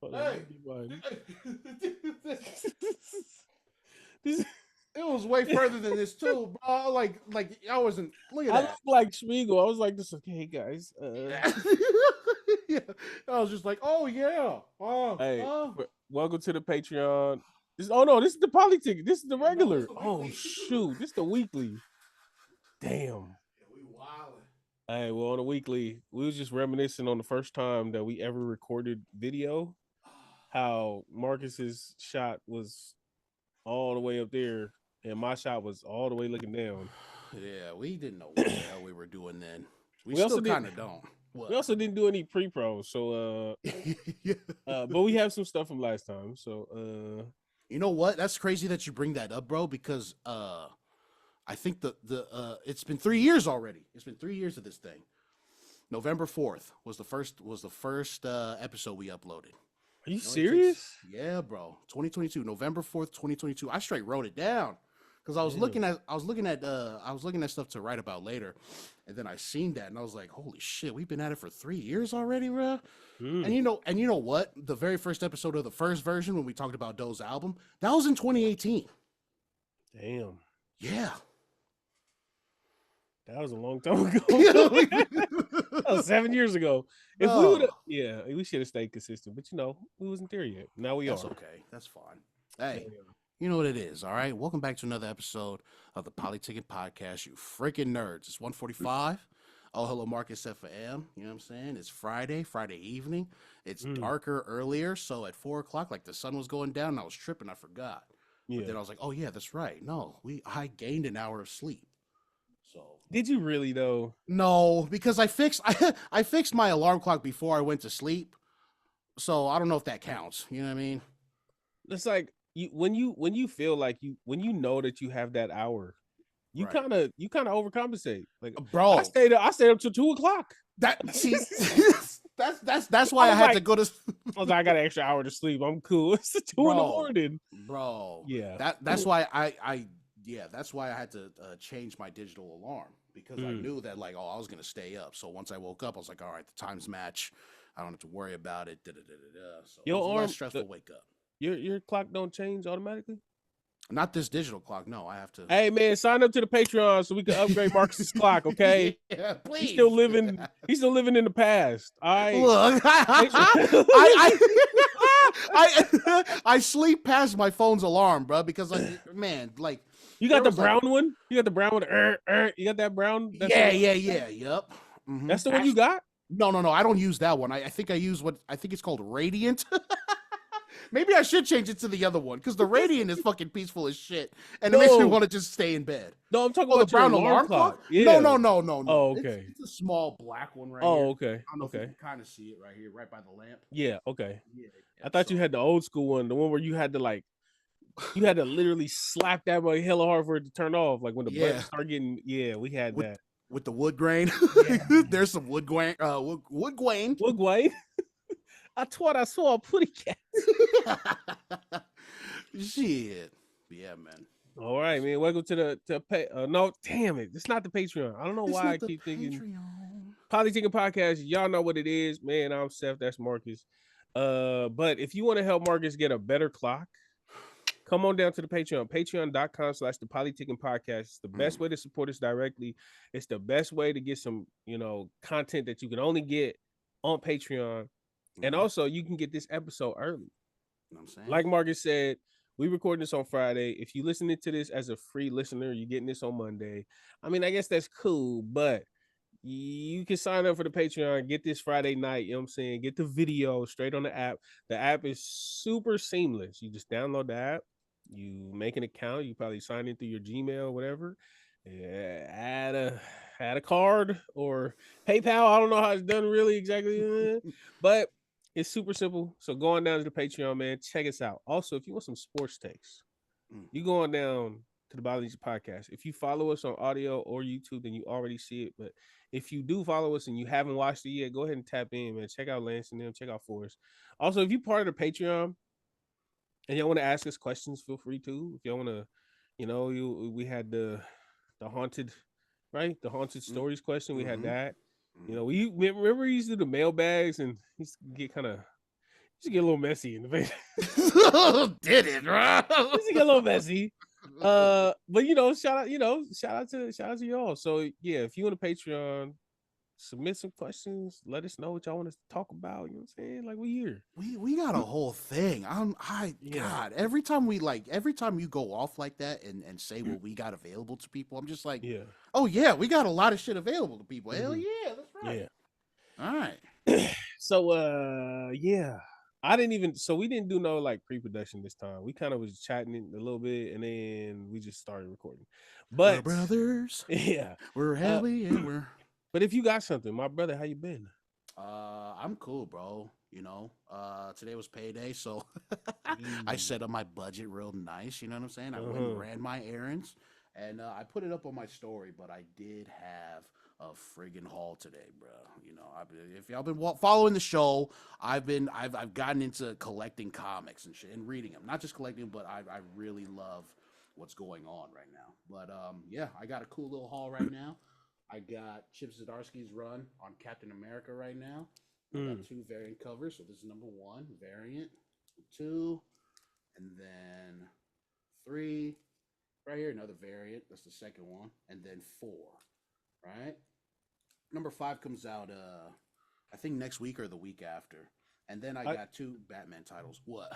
Hold on, Hey. let me get mine. It was way further than this too, bro. Like I wasn't. Look at I that. look like Schmiegel. I was like, "This okay, guys." Yeah. I was just like, oh yeah, Hey, welcome to the Patreon. Oh no, this is the Polytickin. This is the regular. Oh shoot, this is the weekly. Damn. Yeah, we wildin'. Hey, well, on the weekly, we was just reminiscing on the first time that we ever recorded video. How Marcus's shot was all the way up there, and my shot was all the way looking down. Yeah, we didn't know what the hell we were doing then. We We also still kind of don't. We also didn't do any pre-pro, so but we have some stuff from last time. So you know what? That's crazy that you bring that up, bro, because I think the it's been 3 years already. It's been 3 years of this thing. November 4th was the first episode we uploaded. Are you serious? Yeah, bro. 2022, November 4th, 2022. I straight wrote it down because I was looking at stuff to write about later, and then I seen that and I was like, holy shit, we've been at it for 3 years already, bro. And you know what? The very first episode of the first version when we talked about Doe's album, that was in 2018. Damn. Yeah. That was a long time ago. That was 7 years ago. If we would have, we should have stayed consistent. But we wasn't there yet. Now we are. That's okay. That's fine. Hey, you know what it is, all right? Welcome back to another episode of the Polytickin Podcast, you freaking nerds. It's 1:45. Oh, hello, Marcus Sefa M. You know what I'm saying? It's Friday evening. It's darker earlier, so at 4 o'clock, like the sun was going down, and I was tripping. I forgot. Yeah. But then I was like, oh yeah, that's right. No, I gained an hour of sleep. So did you really though? No, because I fixed my alarm clock before I went to sleep. So I don't know if that counts. You know what I mean? It's like when you feel like when you know that you have that hour, you kind of overcompensate. Like, bro, I stayed up till 2 o'clock. That's why I had to go to. I was like, I got an extra hour to sleep. I'm cool. It's 2 in the morning, bro. Yeah, that's why that's why I had to change my digital alarm, because I knew that I was gonna stay up. So once I woke up, I was like, all right, the times match. I don't have to worry about it. So it was less stressful wake up. Your clock don't change automatically? Not this digital clock. No, I have to. Hey man, sign up to the Patreon so we can upgrade Marcus's clock. Okay? Yeah, please. He's still living in the past. Look, I sleep past my phone's alarm, bro, because you got the brown one. You got the brown one. You got that brown. Yep. Mm-hmm. That's the one you got. No. I don't use that one. I think I use I think it's called Radiant. Maybe I should change it to the other one, because the Radiant is fucking peaceful as shit, and it makes me want to just stay in bed. No, I'm talking about the brown alarm clock. Yeah. No. Oh, okay. It's a small black one right here. Oh, okay. I don't know if you can kind of see it right here, right by the lamp. Yeah. Okay. Yeah. I thought you had the old school one, the one where you had to literally slap that way hella hard for it to turn off. Like when the buttons start getting. Yeah, we had that with the wood grain. Yeah. There's some wood grain. Wood grain. Wood grain. I thought I saw a putty cat. Shit. Yeah, man. All right, man. Welcome to no, damn it. It's not the Patreon. I don't know why I keep thinking Polytickin Podcast. Y'all know what it is, man. I'm Seth. That's Marcus. But if you want to help Marcus get a better clock, come on down to the Patreon. Patreon.com/the Polytickin Podcast. It's the best way to support us directly. It's the best way to get some, content that you can only get on Patreon. And also, you can get this episode early. You know what I'm saying? Like Marcus said, we recording this on Friday. If you listening to this as a free listener, you're getting this on Monday. I mean, I guess that's cool, but you can sign up for the Patreon, get this Friday night, you know what I'm saying? Get the video straight on the app. The app is super seamless. You just download the app, you make an account, you probably sign in through your Gmail, whatever. Add a card or PayPal. I don't know how it's done really exactly, but it's super simple. So going down to the Patreon, man, check us out. Also, if you want some sports takes, you going down to the Polytickin Podcast. If you follow us on audio or YouTube, then you already see it. But if you do follow us and you haven't watched it yet, go ahead and tap in, man. Check out Lance and them. Check out Forrest. Also, if you're part of the Patreon and y'all want to ask us questions, feel free to. If y'all want to, we had the haunted, right? The haunted stories question. We had that. We remember we used to do the mailbags and used to get kind of Just get a little messy in the face. Did it, bro? Just get a little messy. But shout out to y'all. So yeah, if you on the Patreon, submit some questions. Let us know what y'all want us to talk about. You know what I'm saying? Like, we here. We got a whole thing. God, every time you go off like that and say what we got available to people, I'm just like, oh yeah, we got a lot of shit available to people. Hell yeah, that's right. Yeah. All right. So we didn't do no like pre-production this time. We kind of was chatting a little bit and then we just started recording. But we're brothers. Yeah. We're heavy and we're But if you got something, my brother, how you been? I'm cool, bro. Today was payday, so I set up my budget real nice. You know what I'm saying? I went and ran my errands, and I put it up on my story. But I did have a friggin' haul today, bro. If y'all been following the show, I've gotten into collecting comics and shit and reading them. Not just collecting, but I really love what's going on right now. But yeah, I got a cool little haul right now. I got Chip Zdarsky's run on Captain America right now. I got 2 variant covers. So this is number 1 variant, 2, and then 3. Right here, another variant. That's the second one. And then 4. Right? Number 5 comes out I think next week or the week after. And then I got 2 Batman titles. What?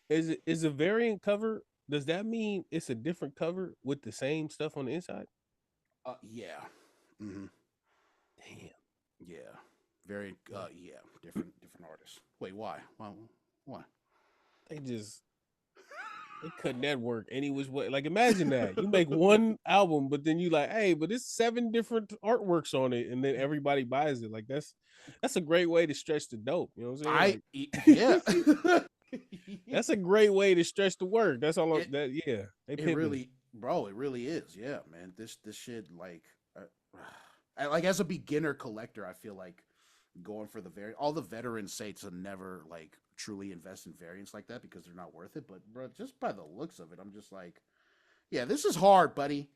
Is a variant cover, does that mean it's a different cover with the same stuff on the inside? Yeah. Mm-hmm. Damn. Yeah. Very. Yeah. Different artists. Wait. Why? Why? They couldn't that work any which way. Like, imagine that you make one album, but then you like, hey, but it's 7 different artworks on it, and then everybody buys it. Like, that's a great way to stretch the dope. You know what I'm saying? Yeah. That's a great way to stretch the work. That's all. Yeah. It really is. Yeah, man. This shit, like as a beginner collector, I feel like going for all the veterans say to never like truly invest in variants like that because they're not worth it. But bro, just by the looks of it, I'm just like, yeah, this is hard, buddy,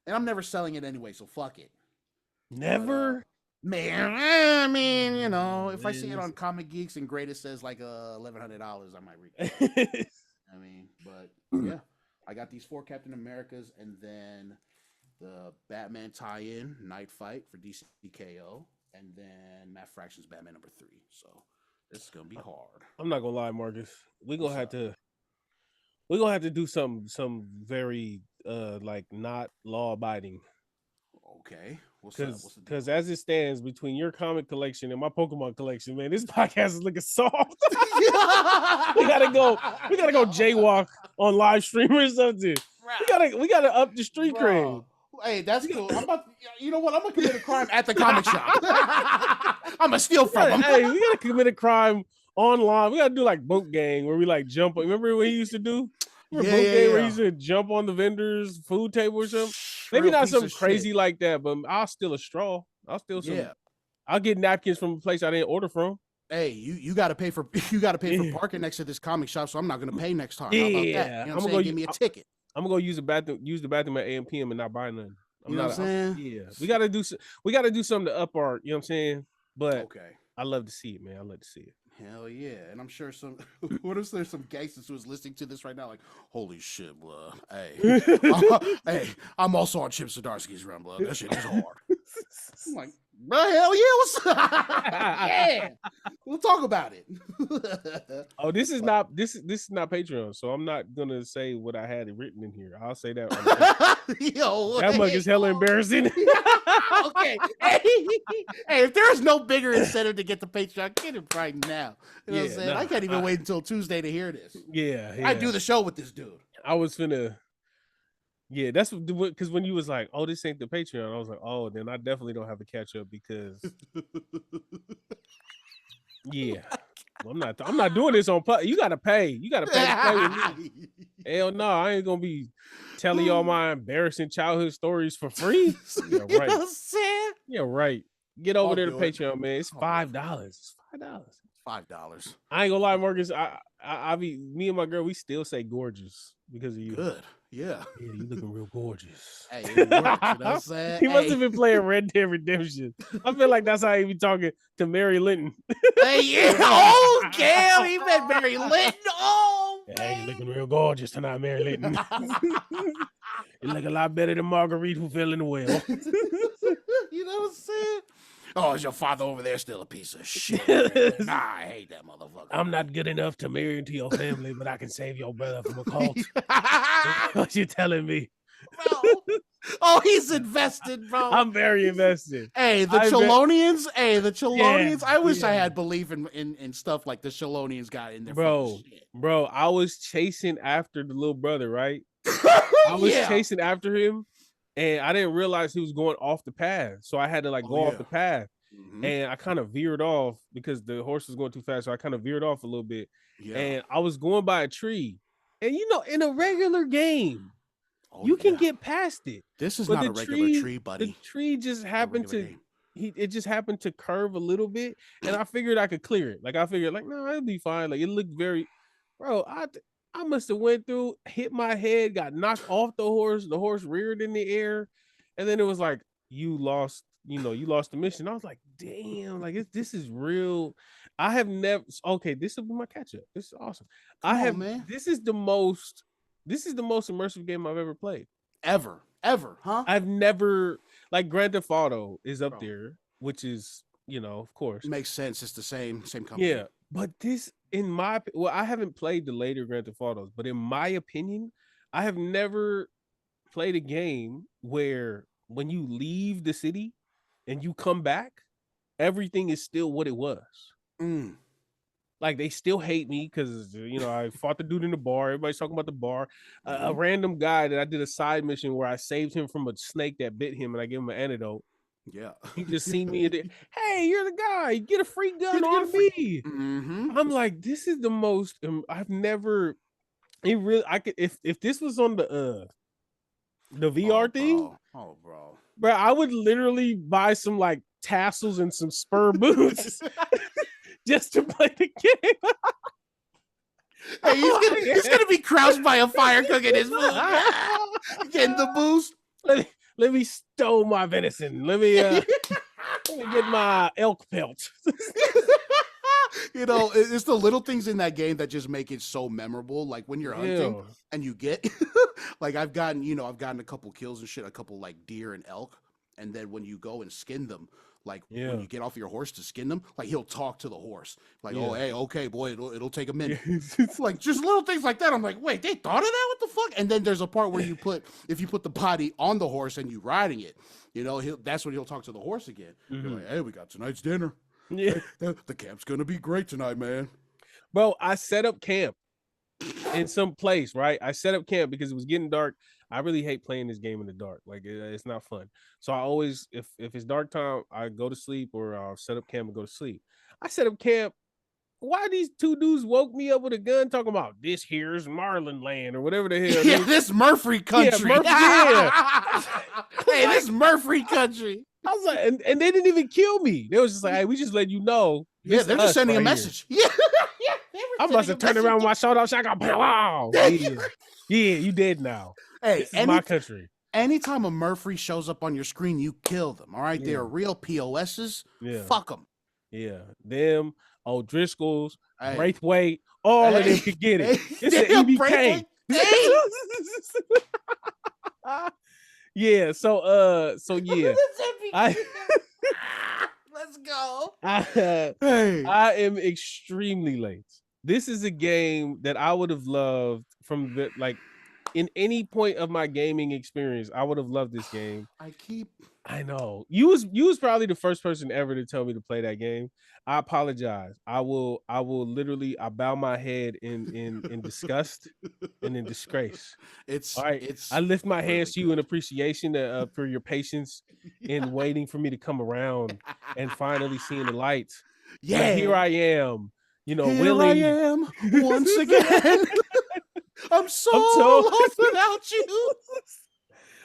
and I'm never selling it anyway, so fuck it. Never. Man, I mean, if I see it on Comic Geeks and Greatest says like $1,100, I might read it. I mean, but yeah. I got these 4 Captain Americas and then the Batman tie-in, Night Fight for DCKO, and then Matt Fraction's Batman number 3. So this is gonna be hard. I'm not gonna lie, Marcus. We're gonna have to do some very like not law abiding. Okay. Because as it stands between your comic collection and my Pokemon collection, man, this podcast is looking soft. we gotta go jaywalk on live stream or something. We gotta up the street cred. Hey, that's cool. You know what? I'm gonna commit a crime at the comic shop. I'm gonna steal from them. Hey, we gotta commit a crime online. We gotta do like Boat Gang where we like jump. Remember what he used to do? Boat Gang where he used to jump on the vendor's food table or something. Maybe not something crazy like that, but I'll steal a straw. I'll steal some. Yeah. I'll get napkins from a place I didn't order from. Hey, you got to pay for parking next to this comic shop, so I'm not gonna pay next time. How about that? You know what I'm saying? Give me a ticket. I'm gonna go use the bathroom at AM/PM and not buy nothing. You know what I'm saying? Yeah, we gotta do something to up our. You know what I'm saying? But okay, I love to see it, man. I love to see it. Hell yeah, and I'm sure what if there's some gangsters who is listening to this right now, like, holy shit, blood. Hey, I'm also on Chip Zdarsky's run, blood. That shit is hard. I'm like, bro, hell yeah, what's up? Yeah, we'll talk about it. Oh, this is not Patreon, so I'm not gonna say what I had written in here. I'll say that. That mug is hella embarrassing. Okay, hey, if there's no bigger incentive to get the Patreon, get it right now. You know what I'm saying? I can't even wait until Tuesday to hear this. Yeah. I do the show with this dude. I was finna. Yeah, that's because when you was like, "Oh, this ain't the Patreon," I was like, "Oh, then I definitely don't have to catch up because." Yeah, well, I'm not doing this on. You gotta pay. You gotta pay to play with me. Hell no, I ain't gonna be telling y'all my embarrassing childhood stories for free. Yeah, right. You know what I'm saying? Yeah, right. Get over there to Patreon, man. It's $5. It's $5. I ain't gonna lie, Marcus. I be me and my girl. We still say gorgeous because of you. Good. Yeah. Yeah, you looking real gorgeous. Hey, it works. You know what I'm saying? He must have been playing Red Dead Redemption. I feel like that's how he be talking to Mary Linton. Hey, yeah. Oh, Cam, he met Mary Linton. Oh, hey, you looking real gorgeous tonight, Mary Linton. You look a lot better than Marguerite who fell in the well. You know what I'm saying? Oh, is your father over there still a piece of shit? Nah, I hate that motherfucker. I'm not good enough to marry into your family, but I can save your brother from a cult. What you telling me? Bro. Oh, he's invested, bro. I'm very invested. Hey, the Chelonians. Yeah, I wish I had belief in stuff like the Chelonians got in there. Bro, I was chasing after the little brother, right? I was chasing after him, and I didn't realize he was going off the path. So I had to go off the path. Mm-hmm. And I kind of veered off because the horse was going too fast. So I kind of veered off a little bit. Yeah. And I was going by a tree. And in a regular game, you can get past it. This is not a regular tree, buddy. The tree just happened it just happened to curve a little bit. And I figured I could clear it. I figured no, it'll be fine. It looked very, bro, I must have went through, hit my head, got knocked off the horse. The horse reared in the air. And then it was like, you lost the mission. I was like, damn, this is real. I have never, okay, this will be my catch up. This is awesome. This is the most immersive game I've ever played. Ever, huh? I've never, Grand Theft Auto is up there, which is, of course. Makes sense. It's the same company. Yeah, but this, I haven't played the later Grand Theft Autos, but in my opinion, I have never played a game where when you leave the city and you come back, everything is still what it was. They still hate me because I fought the dude in the bar. Everybody's talking about the bar. A random guy that I did a side mission where I saved him from a snake that bit him, and I gave him an antidote. Yeah, he just seen me. Hey, you're the guy. Get a free gun on me. Mm-hmm. I'm like, this is the most. I've never. It really. I could if this was on the VR thing. Bro, I would literally buy some tassels and some spur boots just to play the game. Hey, he's gonna be crouched by a fire cooking his food, getting the boost. Let me stow my venison. Let me get my elk pelt. It's the little things in that game that just make it so memorable. Like when you're hunting and you get I've gotten a couple kills and shit, a couple deer and elk, and then when you go and skin them, when you get off your horse to skin them, he'll talk to the horse, oh, hey, okay, boy, it'll take a minute. It's just little things like that. I'm like, wait, they thought of that? What the fuck? And then there's a part where if you put the body on the horse and you riding it, that's when he'll talk to the horse again. Mm-hmm. You're like, hey, we got tonight's dinner. Yeah, the camp's gonna be great tonight, man. Bro, I set up camp in some place, right? I set up camp because it was getting dark. I really hate playing this game in the dark. It's not fun. So I always, if it's dark time, I go to sleep or I'll set up camp and go to sleep. I set up camp. Why these two dudes woke me up with a gun talking about this here's Marlin land or whatever the hell? Yeah, this Murphy country. Yeah. Hey, this Murphy country. I was like, and they didn't even kill me. They was just like, hey, we just let you know. Yeah, they're just sending a message. Yeah. I'm about to turn around with my shoulder shotgun. Wow. Yeah, you dead now. Hey, this is my country. Anytime a Murphy shows up on your screen, you kill them. All right, they're real POSs. Yeah. Fuck them. Yeah, them, O'Driscolls, Braithwaite, all of them could get it. It's an EBK. Yeah, so yeah. Let's go. I am extremely late. This is a game that I would have loved from the in any point of my gaming experience. I would have loved this game. I know. You was probably the first person ever to tell me to play that game. I apologize. I will literally bow my head in disgust and in disgrace. All right. I lift my hands to you in appreciation for your patience in waiting for me to come around and finally seeing the light. Yeah. But here I am, willing. I am once again. I'm so lost without you.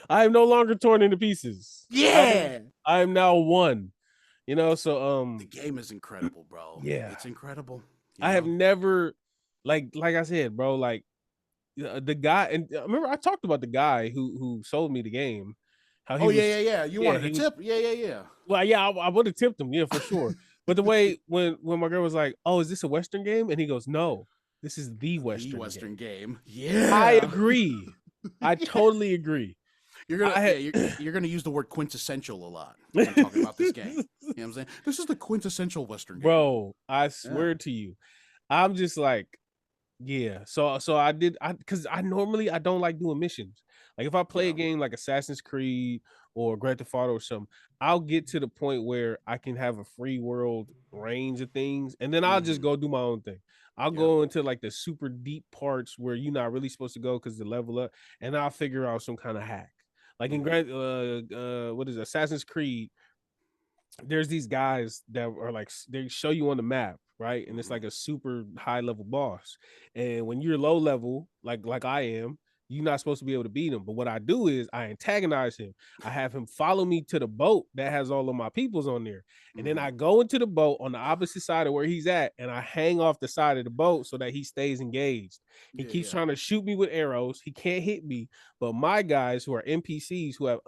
I am no longer torn into pieces. Yeah. I am now one. So the game is incredible, bro. Yeah. It's incredible. I have never like I said, bro, the guy, and remember I talked about the guy who sold me the game. How he Oh was, yeah. You wanted a tip? Yeah. well, yeah, I would have tipped him, yeah, for sure. But the way when my girl was like, "Oh, is this a Western game?" and he goes, "No, this is the Western game." Yeah, I agree. I totally agree. You're gonna use the word quintessential a lot when talking about this game. You know what I'm saying? This is the quintessential Western game, bro. I swear to you, I'm just like, yeah. So because I normally I don't like doing missions. Like if I play a game like Assassin's Creed or Grand Theft Auto or something, I'll get to the point where I can have a free world range of things, and then I'll just go do my own thing. I'll go into like the super deep parts where you're not really supposed to go because the level up, and I'll figure out some kind of hack. Like in what is it, Assassin's Creed, there's these guys that are like, they show you on the map, right? And it's like a super high level boss. And when you're low level, like I am, you're not supposed to be able to beat him. But what I do is I antagonize him. I have him follow me to the boat that has all of my peoples on there. And then I go into the boat on the opposite side of where he's at, and I hang off the side of the boat so that he stays engaged. He keeps trying to shoot me with arrows. He can't hit me. But my guys who are NPCs who have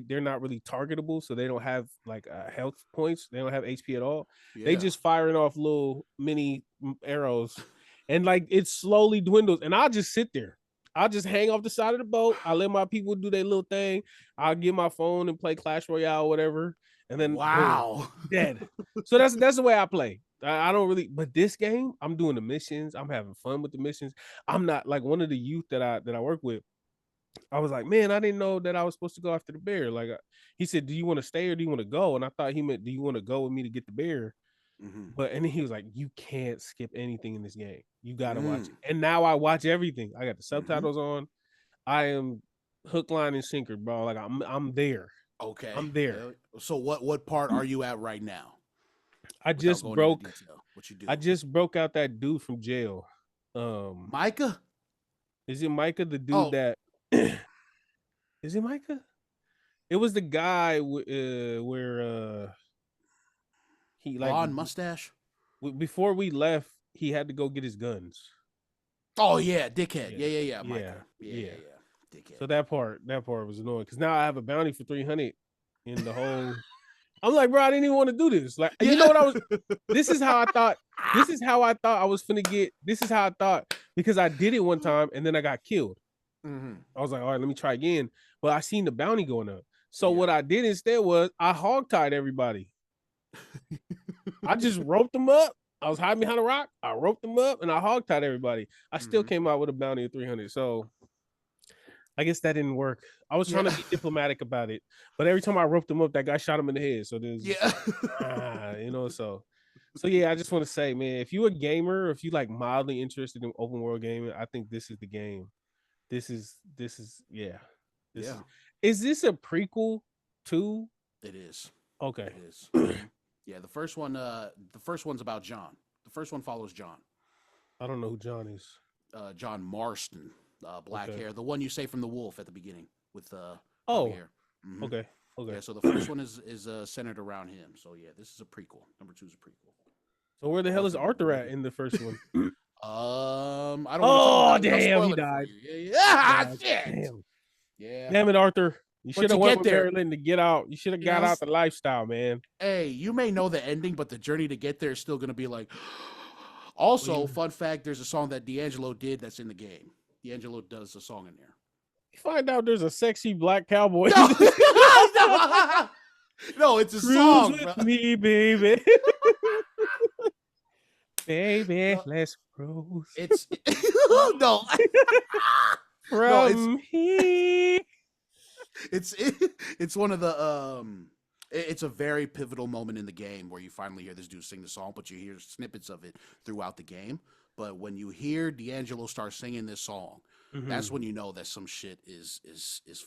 they're not really targetable, so they don't have like health points. They don't have HP at all. They just firing off little mini arrows, and like it slowly dwindles. And I'll just sit there. I'll just hang off the side of the boat. I let my people do their little thing. I'll get my phone and play Clash Royale or whatever. And then boom, dead. So that's the way I play. I don't really, but this game, I'm doing the missions. I'm having fun with the missions. I'm not like one of the youth that I work with. I was like, man, I didn't know that I was supposed to go after the bear. Like he said, do you want to stay or do you want to go? And I thought he meant, do you want to go with me to get the bear? But and then he was like, you can't skip anything in this game. You gotta watch it. And now I watch everything. I got the subtitles on. I am hook, line, and sinker, bro. Like I'm there. Okay, I'm there. So what part are you at right now? I just broke. What you do? I just broke out that dude from jail. Micah? Is it Micah? The dude that is it Micah? It was the guy where he like blonde mustache. Before we left, he had to go get his guns. Oh yeah, dickhead. Yeah. Micah. Yeah. Dickhead. So that part was annoying because now I have a bounty for 300 in the whole. I'm like, bro, I didn't even want to do this. Like, you know what I was? This is how I thought I was finna get. This is how I thought, because I did it one time and then I got killed. I was like, all right, let me try again. But I seen the bounty going up. So what I did instead was I hogtied everybody. I just roped them up. I was hiding behind a rock. I roped them up and I hogtied everybody. I still came out with a bounty of 300. So I guess that didn't work. I was trying to be diplomatic about it, but every time I roped him up, that guy shot him in the head. So there's, so yeah, I just want to say, man, if you a gamer, if you like mildly interested in open world gaming, I think this is the game. This is Is this a prequel to? It is. Okay. It is. Yeah, the first one's about John. The first one follows John. I don't know who John is. John Marston. Black hair, the one you say from The Wolf at the beginning with hair. Okay. Yeah, so the first one is centered around him. So yeah, this is a prequel. Number 2 is a prequel. So where the hell is Arthur at in the first one? I don't. Oh damn, he died. Yeah, shit. Damn. Yeah. Damn it, Arthur. You should have went with Maryland to get out. You should have got out the lifestyle, man. Hey, you may know the ending, but the journey to get there is still gonna be like. Also, fun fact: there's a song that D'Angelo did that's in the game. D'Angelo does a song in there. You find out there's a sexy black cowboy. No, it's a Cruise song. With me, baby. Baby, let's cruise. It's no. From here. It's one of the it's a very pivotal moment in the game where you finally hear this dude sing the song, but you hear snippets of it throughout the game. But when you hear D'Angelo start singing this song, that's when you know that some shit is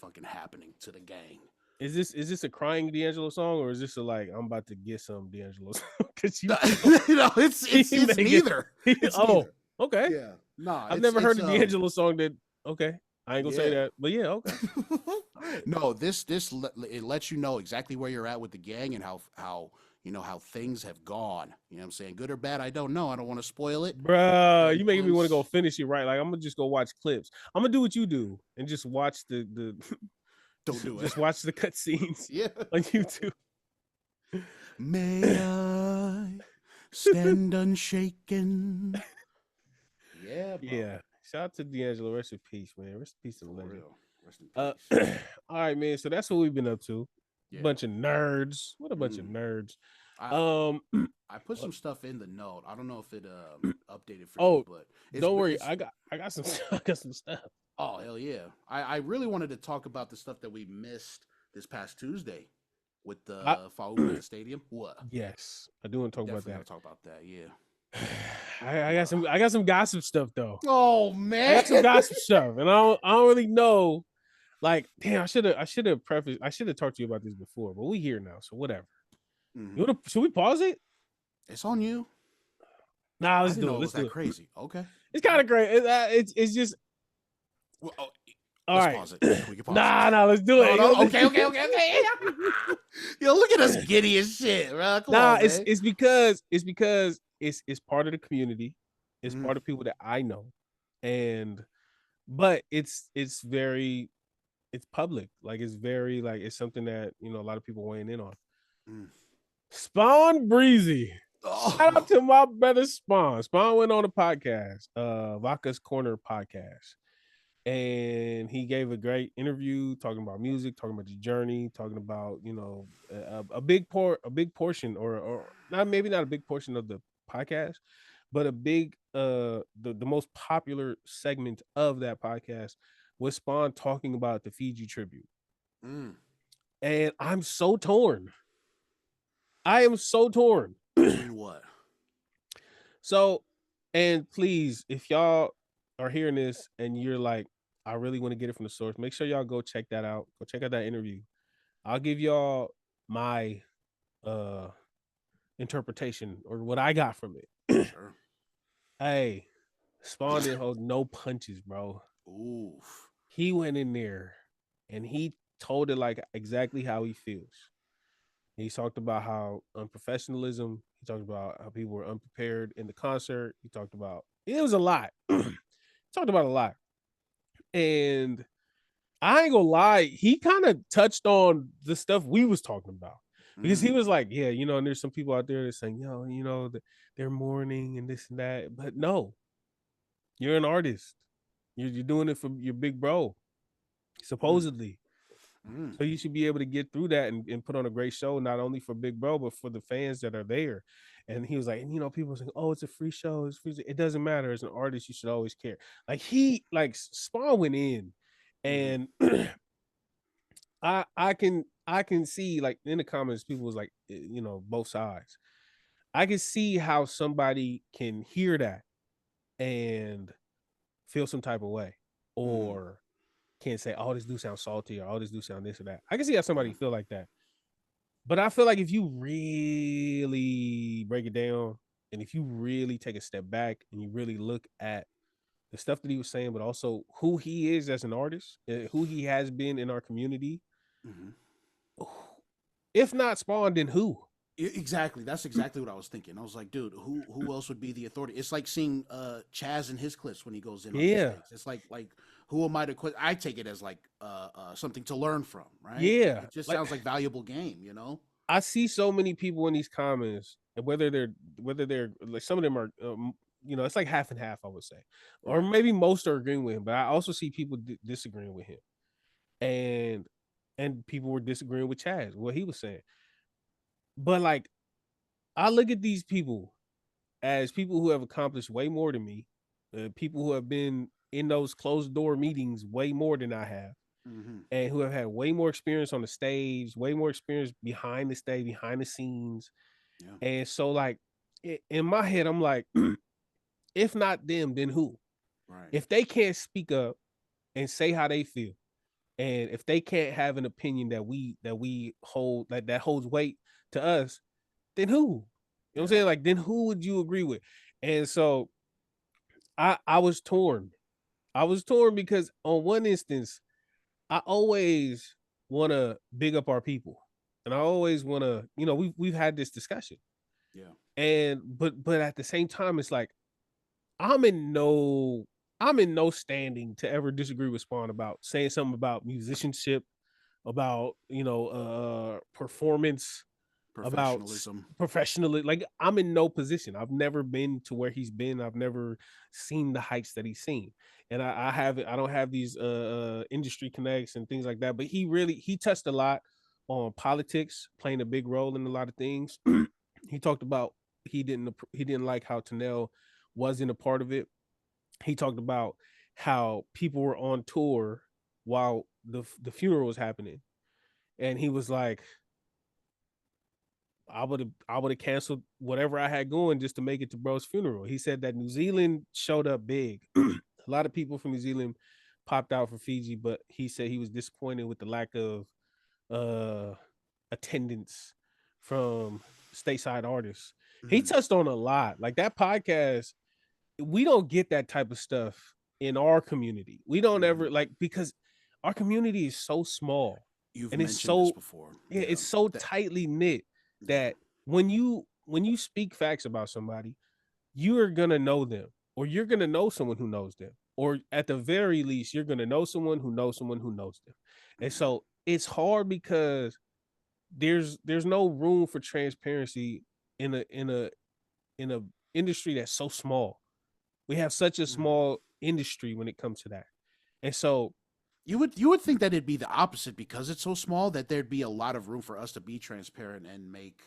fucking happening to the gang. Is this a crying D'Angelo song, or is this a like I'm about to get some D'Angelo song? Because it's neither. Neither. Okay. Yeah. No, I've never heard a D'Angelo song that. Okay, I ain't gonna say that, but yeah, okay. No, this it lets you know exactly where you're at with the gang and how how things have gone. You know what I'm saying? Good or bad, I don't know. I don't want to spoil it. Bruh, you making me want to go finish it, right? Like, I'm gonna just go watch clips. I'm gonna do what you do and just watch the Don't do it. Just watch the cutscenes Yeah. on YouTube. May I stand unshaken. Yeah, bro. Yeah. Shout out to D'Angelo. Rest in peace, man. Rest in peace to the legend. Rest in peace. All right, man. So that's what we've been up to. Yeah. Bunch of nerds. What a bunch of nerds. I put some stuff in the note. I don't know if it updated for you, but don't worry. I got some I got some stuff. Oh, hell yeah. I really wanted to talk about the stuff that we missed this past Tuesday with the Fa'u Stadium. What? Yes, I do want to talk about that. Talk about that, yeah. I got some gossip stuff though. Oh man, I got some gossip stuff, and I don't really know. Like, damn, I should have prefaced. I should have talked to you about this before, but we here now, so whatever. Mm-hmm. Should we pause it? It's on you. Nah, let's do it. Let's do it. Crazy. Okay. It's kind of great. It's just. Well, all right. Pause it. We can pause nah, let's do it. No. Okay. Yo, look at us giddy as shit, bro. Come on, it's because it's part of the community. It's part of people that I know, but it's public. Like, it's very, like, it's something that, a lot of people weighing in on. Spawnbreezie. Oh. Shout out to my brother Spawn. Spawn went on a podcast, Vaka's Corner podcast. And he gave a great interview talking about music, talking about the journey, talking about, a big portion, or not, maybe not a big portion of the podcast, but a big, the most popular segment of that podcast was Spawn talking about the Fiji tribute. And I'm so torn. I am so torn. What? So, and please, if y'all are hearing this and you're like, I really want to get it from the source, make sure y'all go check that out. Go check out that interview. I'll give y'all my interpretation or what I got from it. Sure. Hey, Spawn didn't hold no punches, bro. Oof. He went in there and he told it like exactly how he feels. He talked about how unprofessionalism. He talked about how people were unprepared in the concert. He talked about, it was a lot. Talked about a lot. And I ain't gonna lie, he kind of touched on the stuff we was talking about. Because he was like, yeah, and there's some people out there that saying, they're mourning and this and that. But no, you're an artist. You're doing it for your big bro, supposedly. So you should be able to get through that and put on a great show, not only for Big Bro, but for the fans that are there. And he was like, people saying, oh, it's a free show. It's free. It doesn't matter. As an artist, you should always care. Like, Spawn went in, and I can see, like, in the comments, people was like, both sides. I can see how somebody can hear that and feel some type of way, or can't say, oh, this do sound salty, or oh, this do sound this or that. I can see how somebody feel like that. But I feel like if you really break it down, and if you really take a step back and you really look at the stuff that he was saying, but also who he is as an artist, who he has been in our community, if not Spawn, then who? Exactly. That's exactly what I was thinking. I was like, dude, who else would be the authority? It's like seeing Chaz in his clips when he goes in. Yeah. It's like who am I to quit? I take it as like something to learn from, right? Yeah. It just sounds like valuable game, I see so many people in these comments, and whether they're like, some of them are, it's like half and half, I would say, or maybe most are agreeing with him. But I also see people disagreeing with him, and people were disagreeing with Chaz, what he was saying. But, like, I look at these people as people who have accomplished way more than me, people who have been in those closed door meetings way more than I have, and who have had way more experience on the stage, way more experience behind the stage, behind the scenes. Yeah. And so, like, in my head, I'm like, if not them, then who? Right. If they can't speak up and say how they feel, and if they can't have an opinion that we hold, that holds weight to us, then who? You know what I'm saying? Like, then who would you agree with? And so I was torn. I was torn because on one instance, I always want to big up our people. and I always want to, we've had this discussion, Yeah. and but at the same time, it's like I'm in no I'm in no standing to ever disagree with Spawn about saying something about musicianship, about performance, about Professionalism. professionally. Like, I'm in no position. I've never been to where he's been. I've never seen the heights that he's seen, and I don't have these industry connects and things like that. But he touched a lot on politics, playing a big role in a lot of things. He talked about he didn't like how Tanel wasn't a part of it. He talked about how people were on tour while the funeral was happening, and he was like, I would have canceled whatever I had going just to make it to bro's funeral. He said that New Zealand showed up big. A lot of people from New Zealand popped out for Fiji, but he said he was disappointed with the lack of uh attendance from stateside artists. He Mm-hmm. touched on a lot. Like, that podcast, we don't get that type of stuff in our community. We don't Mm-hmm. ever, like, because our community is so small, You've and it's mentioned this so, before. yeah, Yeah. it's so That. tightly knit Yeah. that when you speak facts about somebody, you are gonna know them, or you're gonna know someone who knows them, or at the very least, you're gonna know someone who knows someone who knows them. And Mm-hmm. so it's hard because there's no room for transparency in a industry that's so small. We have such a Mm-hmm. small industry when it comes to that. And so, You would think that it'd be the opposite because it's so small that there'd be a lot of room for us to be transparent and make,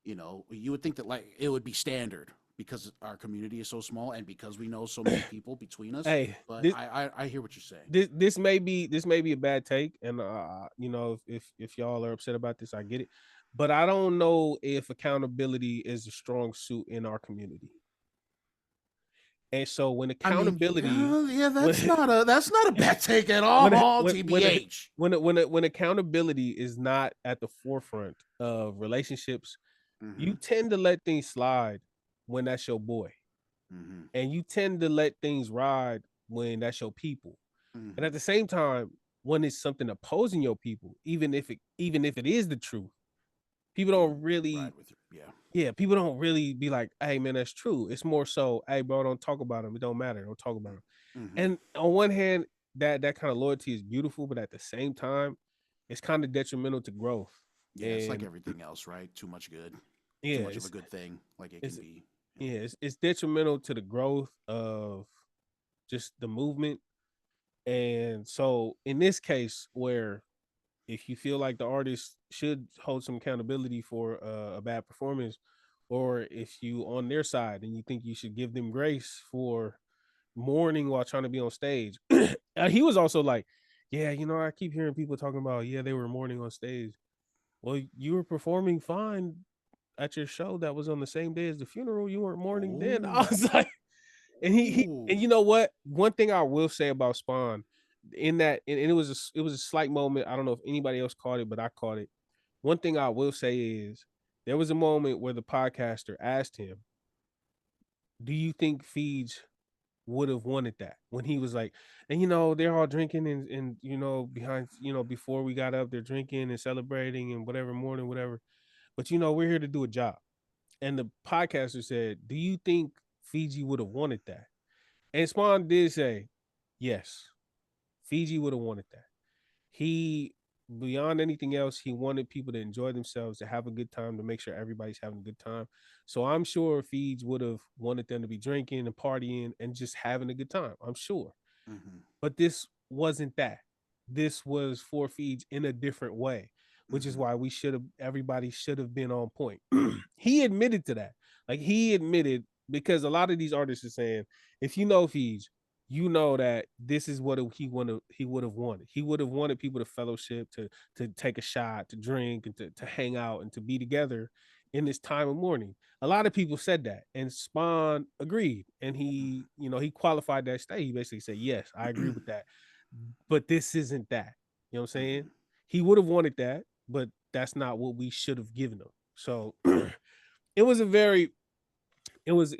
you would think that like it would be standard because our community is so small and because we know so many people between us. hey, But this I hear what you're saying. this may be a bad take, and if y'all are upset about this, I get it. But I don't know if accountability is a strong suit in our community. And so when I mean, accountability yeah, when that's not a bad take at when all, when when TBH. when accountability is not at the forefront of relationships, Mm-hmm. you tend to let things slide when that's your boy, Mm-hmm. and you tend to let things ride when that's your people. And Mm-hmm. at the same time, when it's something opposing your people, even if it is the truth, people You don't really, ride with it. Yeah. yeah, people don't really be like, hey man, that's true. It's more so, hey bro, don't talk about him. It don't matter. Don't talk about him. Mm-hmm. And on one hand, that kind of loyalty is beautiful, but at the same time, it's kind of detrimental to growth. Yeah, it's like And everything else, right? Too much good, too yeah, much of a good thing, like it can it's be. Yeah. it's detrimental to the growth of just the movement. And so in this case, where if you feel like the artist should hold some accountability for a bad performance, or if you on their side and you think you should give them grace for mourning while trying to be on stage. He was also like, yeah, I keep hearing people talking about, yeah, they were mourning on stage. Well, you were performing fine at your show that was on the same day as the funeral. You weren't mourning then. I Oh, was like, and oh. you know what? One thing I will say about Spawn, in that, and it was a slight moment. I don't know if anybody else caught it, but I caught it. One thing I will say is there was a moment where the podcaster asked him, "Do you think Fiji would have wanted that?" When he was like, and they're all drinking and behind, before we got up, they're drinking and celebrating and whatever, morning, whatever. But we're here to do a job. And the podcaster said, "Do you think Fiji would have wanted that?" And Spawn did say, yes, Fiji would have wanted that. He, beyond anything else, he wanted people to enjoy themselves, to have a good time, to make sure everybody's having a good time. So I'm sure Fiji would have wanted them to be drinking and partying and just having a good time. I'm sure. Mm-hmm. But this wasn't that. This was for Fiji in a different way, which is Mm-hmm. why everybody should have been on point. He admitted to that. Like, he admitted, because a lot of these artists are saying, if you know Fiji, you know that this is what he would have wanted. He would have wanted people to fellowship, to take a shot, to drink, and to hang out and to be together in this time of mourning. A lot of people said that, and Spawn agreed, and he qualified that state. He basically said, yes, I agree with that, but this isn't that. You know what I'm saying? Mm-hmm. He would have wanted that, but that's not what we should have given him. So it was a very it was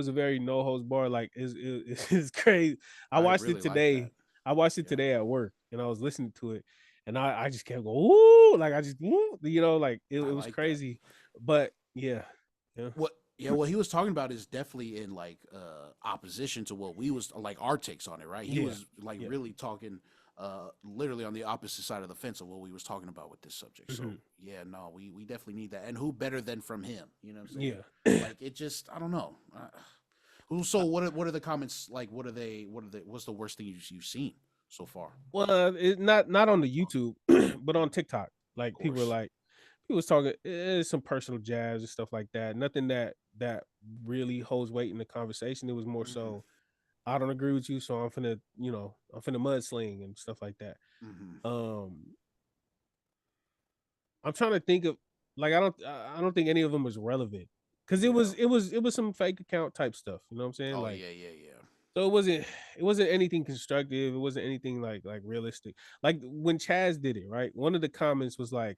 a very no holds bar. Like, it's crazy. I I watched it really like today. that. I watched it Yeah. today at work, and I was listening to it, and I just kept going, ooh, like I just, you know, like it I was like that. crazy, but yeah. What? Yeah, what he was talking about is definitely in like opposition to what we was like our takes on it, right? He Yeah, was like yeah, really talking literally on the opposite side of the fence of what we was talking about with this subject. So hmm yeah, no, we definitely need that. And who better than from him? You know what I'm saying? yeah. Like it just I don't know. So what are the comments like? What's the worst thing you've seen so far? Well, it not on the YouTube, but on TikTok. Of Like course. people was talking some personal jabs and stuff like that. Nothing that really holds weight in the conversation. It was more Mm-hmm. so I don't agree with you, so I'm finna mudsling and stuff like that. Mm-hmm. Um, I'm trying to think of like I don't think any of them was relevant because Yeah. it was some fake account type stuff. You know what I'm saying? Oh Like yeah, yeah, yeah. so it wasn't anything constructive. It wasn't anything like realistic. Like when Chaz did it, right? One of the comments was like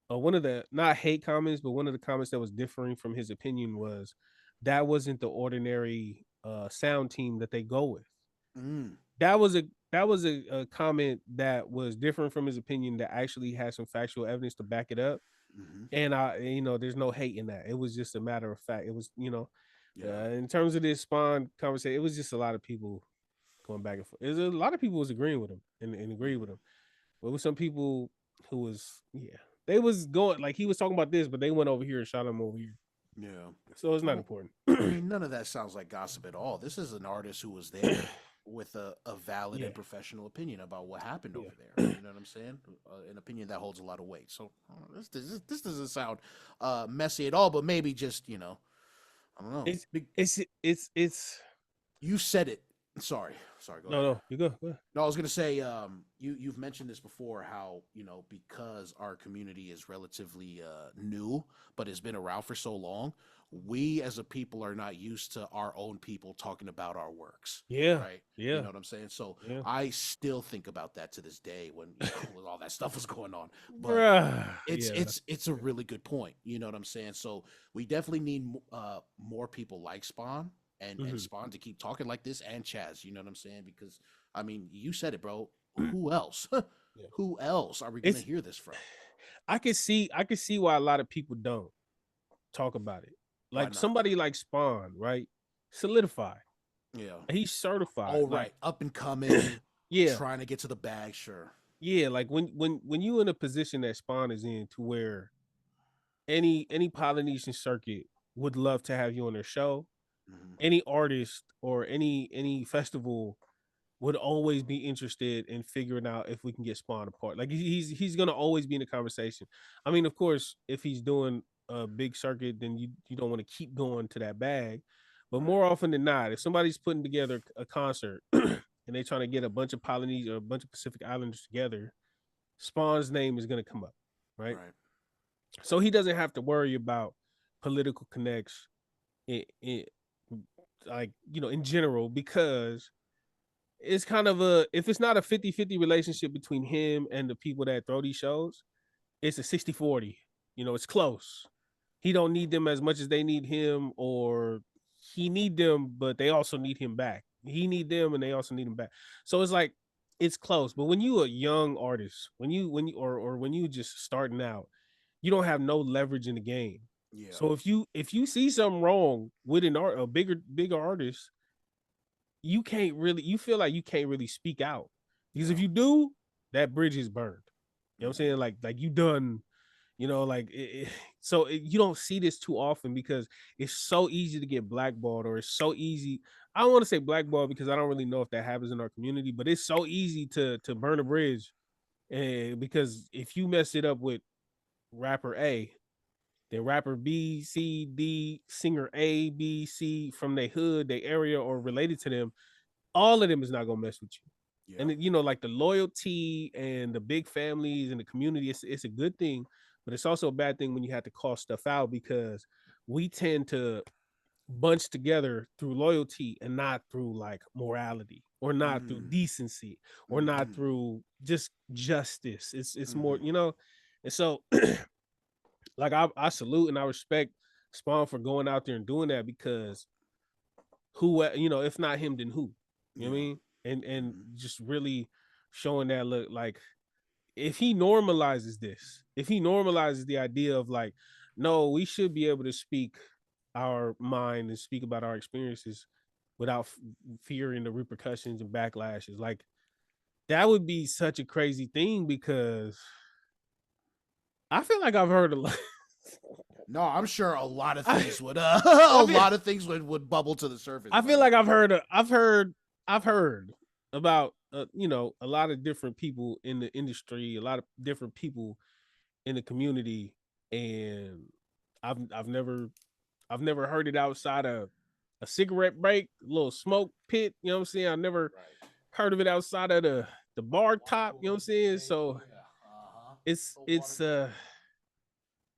one of the not hate comments, but one of the comments that was differing from his opinion was that wasn't the ordinary sound team that they go with. Mm. That was a comment that was different from his opinion that actually had some factual evidence to back it up. Mm-hmm. And there's no hate in that. It was just a matter of fact. It was, Yeah. in terms of this Spawn conversation, it was just a lot of people going back and forth. There's a lot of people was agreeing with him and agreed with Mm-hmm. him. But with some people who was, they was going like he was talking about this, but they went over here and shot him over here. Yeah. So it's not Well, important. I mean, none of that sounds like gossip at all. This is an artist who was there with a valid Yeah, and professional opinion about what happened yeah. over there. You know what I'm saying? An opinion that holds a lot of weight. So this doesn't sound messy at all, but maybe just I don't know. It's it's You said it. Sorry. Go ahead. no, you go. Go ahead. No, I was gonna say, you've mentioned this before, how because our community is relatively new, but has been around for so long, we as a people are not used to our own people talking about our works, Yeah, right? You yeah, know what I'm saying? So yeah. I still think about that to this day when when all that stuff was going on. But Bruh. it's Yeah. it's it's a really good point. You know what I'm saying? So we definitely need more people like Spawn and Mhm. Spawn to keep talking like this, and Chaz. You know what I'm saying? Because I mean, you said it, bro. Who else? Yeah. Who else are we gonna It's hear this from? I can see why a lot of people don't talk about it. Why Like not? somebody like Spawn, right? Solidify. Yeah. He's certified. All Like, right, up and coming, yeah, trying to get to the bag. Sure. yeah. Like when you in a position that Spawn is in to where any Polynesian circuit would love to have you on their show, Hmm. any artist or any festival would always be interested in figuring out if we can get Spawn apart. Like he's gonna always be in the conversation. I mean, of course, if he's doing a big circuit, then you don't want to keep going to that bag. But Right. more often than not, if somebody's putting together a concert and they're trying to get a bunch of Polynesian or a bunch of Pacific Islanders together, Spawn's name is gonna come up, right? Right. So he doesn't have to worry about political connects in like in general because it's kind of a if it's not a 50-50 relationship between him and the people that throw these shows, it's a 60-40. It's close. He don't need them as much as they need him, or he need them, but they also need him back. He need them and they also need him back. So it's like it's close. But when you a young artist, when you or when you just starting out, you don't have no leverage in the game. Yeah. So if you see something wrong with a bigger artist, you feel like you can't really speak out because if Yeah. you do, that bridge is burned. You know what I'm saying? Hmm. Like you done, you don't see this too often because it's so easy to get blackballed, or it's so easy. I don't want to say blackballed because I don't really know if that happens in our community, but it's so easy to burn a bridge. And because if you mess it up with rapper A, then rapper B, C, D, singer A, B, C from their hood, their area, or related to them, all of them is not gonna mess with you. Yeah. And like the loyalty and the big families and the community, it's a good thing, but it's also a bad thing when you have to call stuff out because we tend to bunch together through loyalty and not through like morality or not through Mm. decency or not Hmm. through just justice. It's more, Hmm. and so like I salute and I respect Spawn for going out there and doing that because who if not him, then who? You know what I Yeah. mean? And Hmm. just really showing that look like if he normalizes this, if he normalizes the idea of like, no, we should be able to speak our mind and speak about our experiences without fearing the repercussions and backlashes. Like that would be such a crazy thing because I feel like I've heard a lot. No, I'm sure a lot of things would bubble to the surface. I feel like I've heard about a lot of different people in the industry, a lot of different people in the community, and I've never heard it outside of a cigarette break, a little smoke pit. You know what I'm saying? I never heard of it outside of the bar top. You know what I'm saying? So it's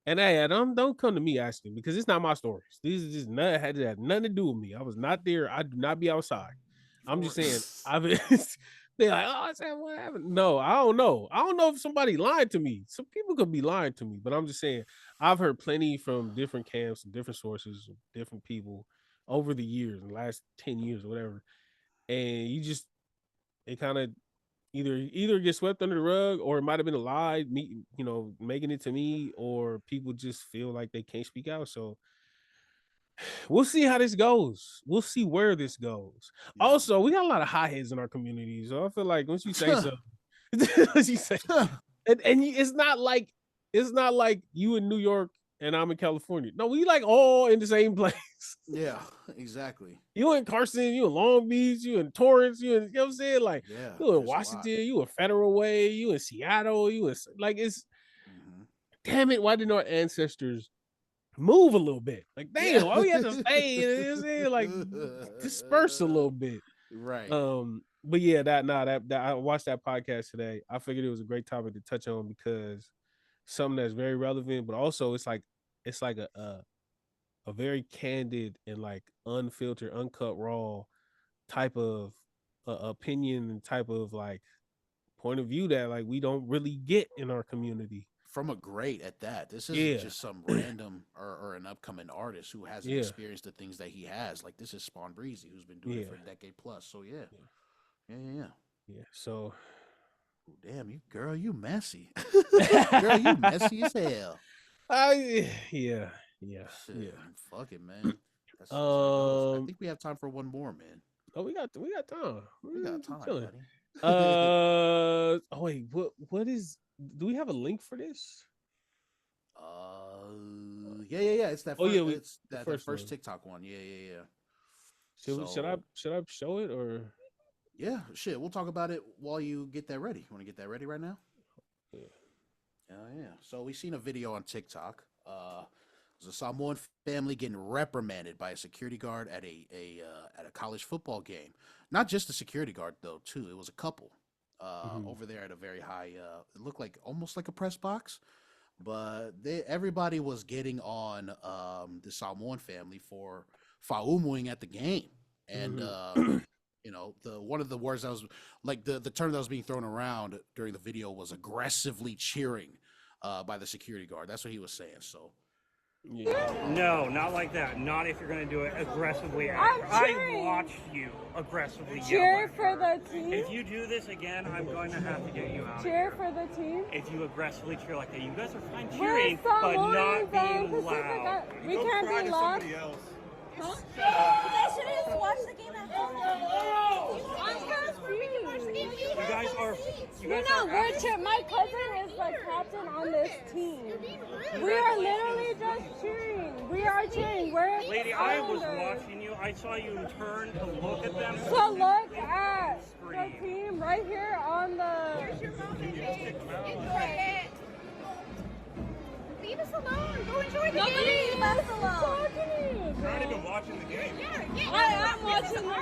and hey, don't come to me asking because it's not my stories. These are just had nothing to do with me. I was not there. I do not be outside. I'm just saying. They're like, oh, I said what happened? No, I don't know. I don't know if somebody lied to me. Some people could be lying to me, but I'm just saying I've heard plenty from different camps and different sources, different people over the years, the last 10 years or whatever. And it kind of either get swept under the rug or it might have been a lie, me, making it to me, or people just feel like they can't speak out. So we'll see how this goes. We'll see where this goes. Yeah. Also, we got a lot of hotheads in our community, so I feel like once you say something, once you say, and it's not like you in New York and I'm in California. No, we like all in the same place. Yeah, exactly. You in Carson, you in Long Beach, you in Torrance, you know what I'm saying? Like, yeah, you in Washington, you in Federal Way, you in Seattle, you in like it's damn it, why didn't our ancestors move a little bit? Like, damn, why we had to stay, you know what I'm saying? Like disperse a little bit. Right. But yeah, that I watched that podcast today. I figured it was a great topic to touch on because something that's very relevant, but also it's like a very candid and like unfiltered, uncut, raw type of opinion and type of like point of view that like we don't really get in our community. From a great at that. This isn't just some random or an upcoming artist who hasn't experienced the things that he has. Like this is Spawnbreezie who's been doing it for a decade plus. So yeah. So damn, you messy. Girl, you messy as hell. Yeah. Fuck it, man. I think we have time for one more, man. Oh, we got time. We got time, buddy. buddy. Oh wait, what is? Do we have a link for this? Yeah. It's that. It's that first TikTok one. Yeah. Should I show it or? Yeah, shit. We'll talk about it while you get that ready. You want to get that ready right now? Yeah. So we seen a video on TikTok. It was a Samoan family getting reprimanded by a security guard at a college football game. Not just a security guard though, too. It was a couple over there at a very high. It looked like almost like a press box, but everybody was getting on the Samoan family for faumuing at the game, and one of the words that was like the term that was being thrown around during the video was aggressively cheering by the security guard. That's what he was saying. So. Yeah. No, not like that. Not if you're going to do it aggressively. I watched you aggressively cheer for the team. If you do this again, I'm going to have to get you out. Cheer for the team. If you aggressively cheer like that, you guys are fine cheering, but not being loud. We can't be loud. Huh? You guys should have just watched the game at home. I'm confused. My cousin is the captain on this team. We are literally just cheering. We are cheering. Lady, I was watching you. I saw you turn to look at them. So look at the team right here on the... Here's your moment, babe. Enjoy it. Leave us alone. Go enjoy the game. Leave us alone. You're not even watching the game. Yeah. I am watching the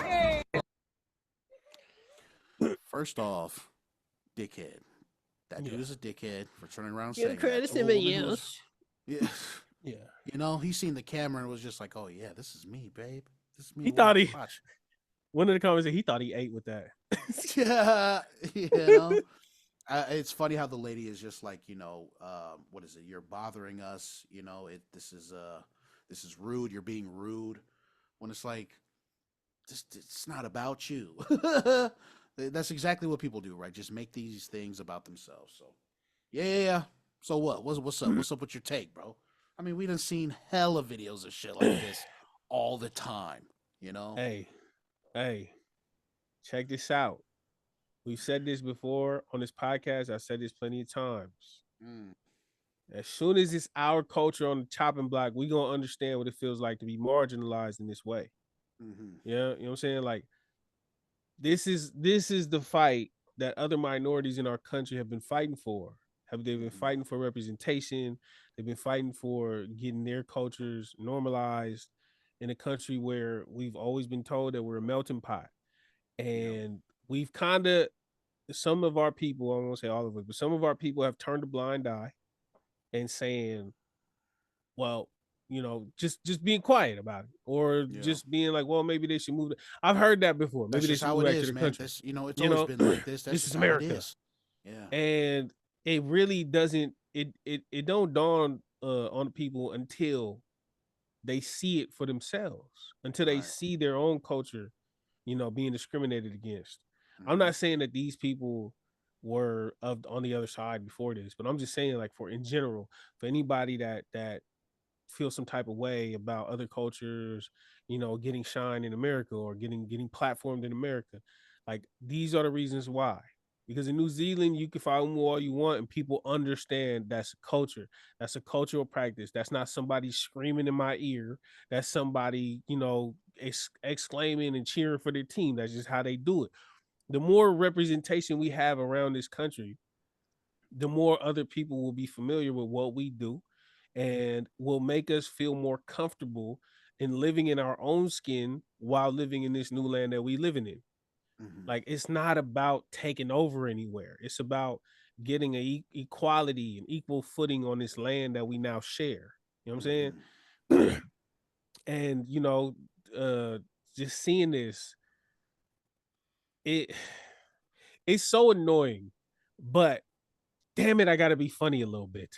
game. First off, dickhead. That dude is a dickhead for turning around and saying credit somebody else. Yeah. You know, he seen the camera and was just like, "Oh yeah, this is me, babe. This is me." He thought one of the comments said he thought he ate with that. Yeah, you know. It's funny how the lady is just like, what is it? You're bothering us. This is rude. You're being rude. When it's like, it's not about you. That's exactly what people do, right? Just make these things about themselves. So Yeah. So what? What's up? What's up with your take, bro? I mean, we done seen hella videos of shit like this all the time, you know? Hey, check this out. We've said this before on this podcast. I said this plenty of times. As soon as it's our culture on the chopping block, we gonna understand what it feels like to be marginalized in this way. Yeah, you know what I'm saying? Like, this is the fight that other minorities in our country have been fighting for. They've been fighting for representation? They've been fighting for getting their cultures normalized in a country where we've always been told that we're a melting pot. And we've kind of, some of our people, I won't say all of us, but some of our people have turned a blind eye and saying, well, you know, just being quiet about it, or just being like, well, maybe they should move. I've heard that before. Maybe they should move back to the country. That's, you know, it's always been like this. That's this is America. Yeah. And it really doesn't. It don't dawn on people until they see it for themselves, until they see their own culture, you know, being discriminated against. I'm not saying that these people were on the other side before this, but I'm just saying, like, for in general, for anybody that feels some type of way about other cultures, you know, getting shine in America or getting platformed in America, like, these are the reasons why. Because in New Zealand, you can follow them all you want, and people understand that's a culture. That's a cultural practice. That's not somebody screaming in my ear. That's somebody, you know, exclaiming and cheering for their team. That's just how they do it. The more representation we have around this country, the more other people will be familiar with what we do and will make us feel more comfortable in living in our own skin while living in this new land that we living in. Like, it's not about taking over anywhere. It's about getting a equality and equal footing on this land that we now share. You know what I'm saying? And, you know, just seeing this, it's so annoying, but damn it, I gotta be funny a little bit.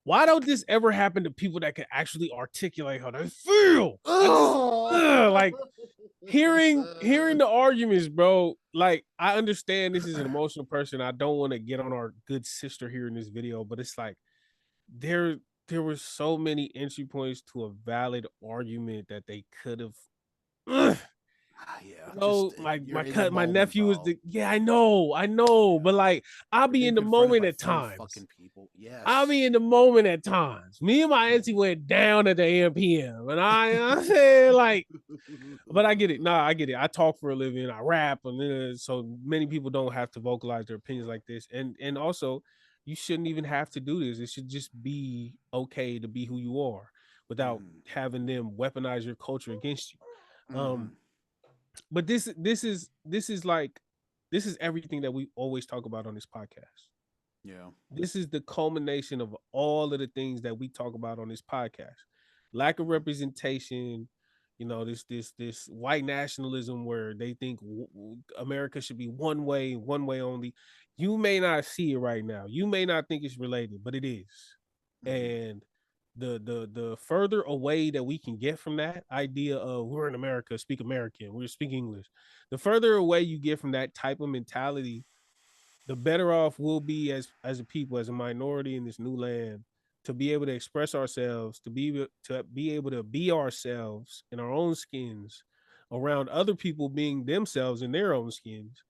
Why don't this ever happen to people that can actually articulate how they feel? Like, hearing the arguments, bro. Like, I understand this is an emotional person. I don't want to get on our good sister here in this video, but it's like there were so many entry points to a valid argument that they could have. Yeah, no, my nephew is I know, but like, I'll be in the moment at times. Fucking people, yes. I'll be in the moment at times. Me and my auntie went down at the AM/PM, and I said, like, but I get it. Nah, I get it. I talk for a living. I rap, and so many people don't have to vocalize their opinions like this. And also, you shouldn't even have to do this. It should just be okay to be who you are without having them weaponize your culture against you. But this is everything that we always talk about on this podcast. Yeah. This is the culmination of all of the things that we talk about on this podcast. Lack of representation, you know, this white nationalism where they think America should be one way only. You may not see it right now. You may not think it's related, but it is. And the further away that we can get from that idea of we're in America, speak American, we're speak English, the further away you get from that type of mentality, the better off we'll be as a people, as a minority in this new land, to be able to express ourselves, to be able to be ourselves in our own skins around other people being themselves in their own skins,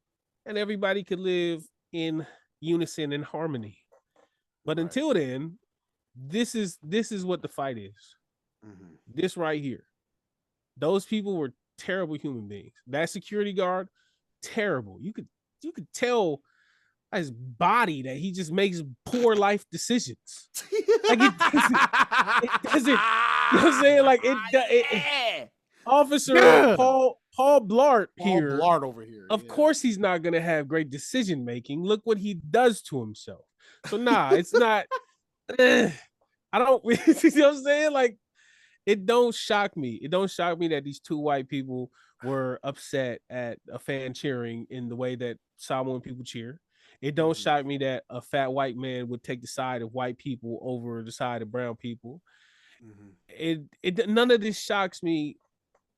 and everybody could live in unison and harmony. But until then, this is what the fight is. This right here. Those people were terrible human beings. That security guard, terrible. You could tell by his body that he just makes poor life decisions. Like, it doesn't. You know what I'm saying? Like, Officer Paul Blart here. Paul Blart over here. Of course, he's not gonna have great decision making. Look what he does to himself. So nah, it's not. I don't. You know what I'm saying? Like, it don't shock me. It don't shock me that these two white people were upset at a fan cheering in the way that Samoan people cheer. It don't shock me that a fat white man would take the side of white people over the side of brown people. It none of this shocks me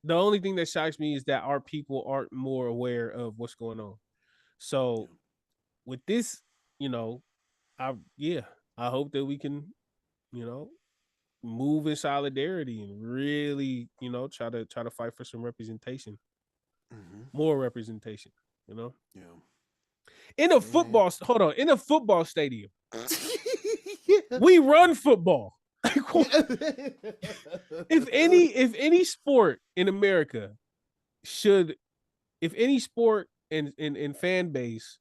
the only thing that shocks me is that our people aren't more aware of what's going on. So with this, I I hope that we can, you know, move in solidarity and really, try to fight for some representation, more representation. Yeah. In a football, hold on, in a football stadium, Yeah. we run football. if any sport in America should, if any sport in fan base,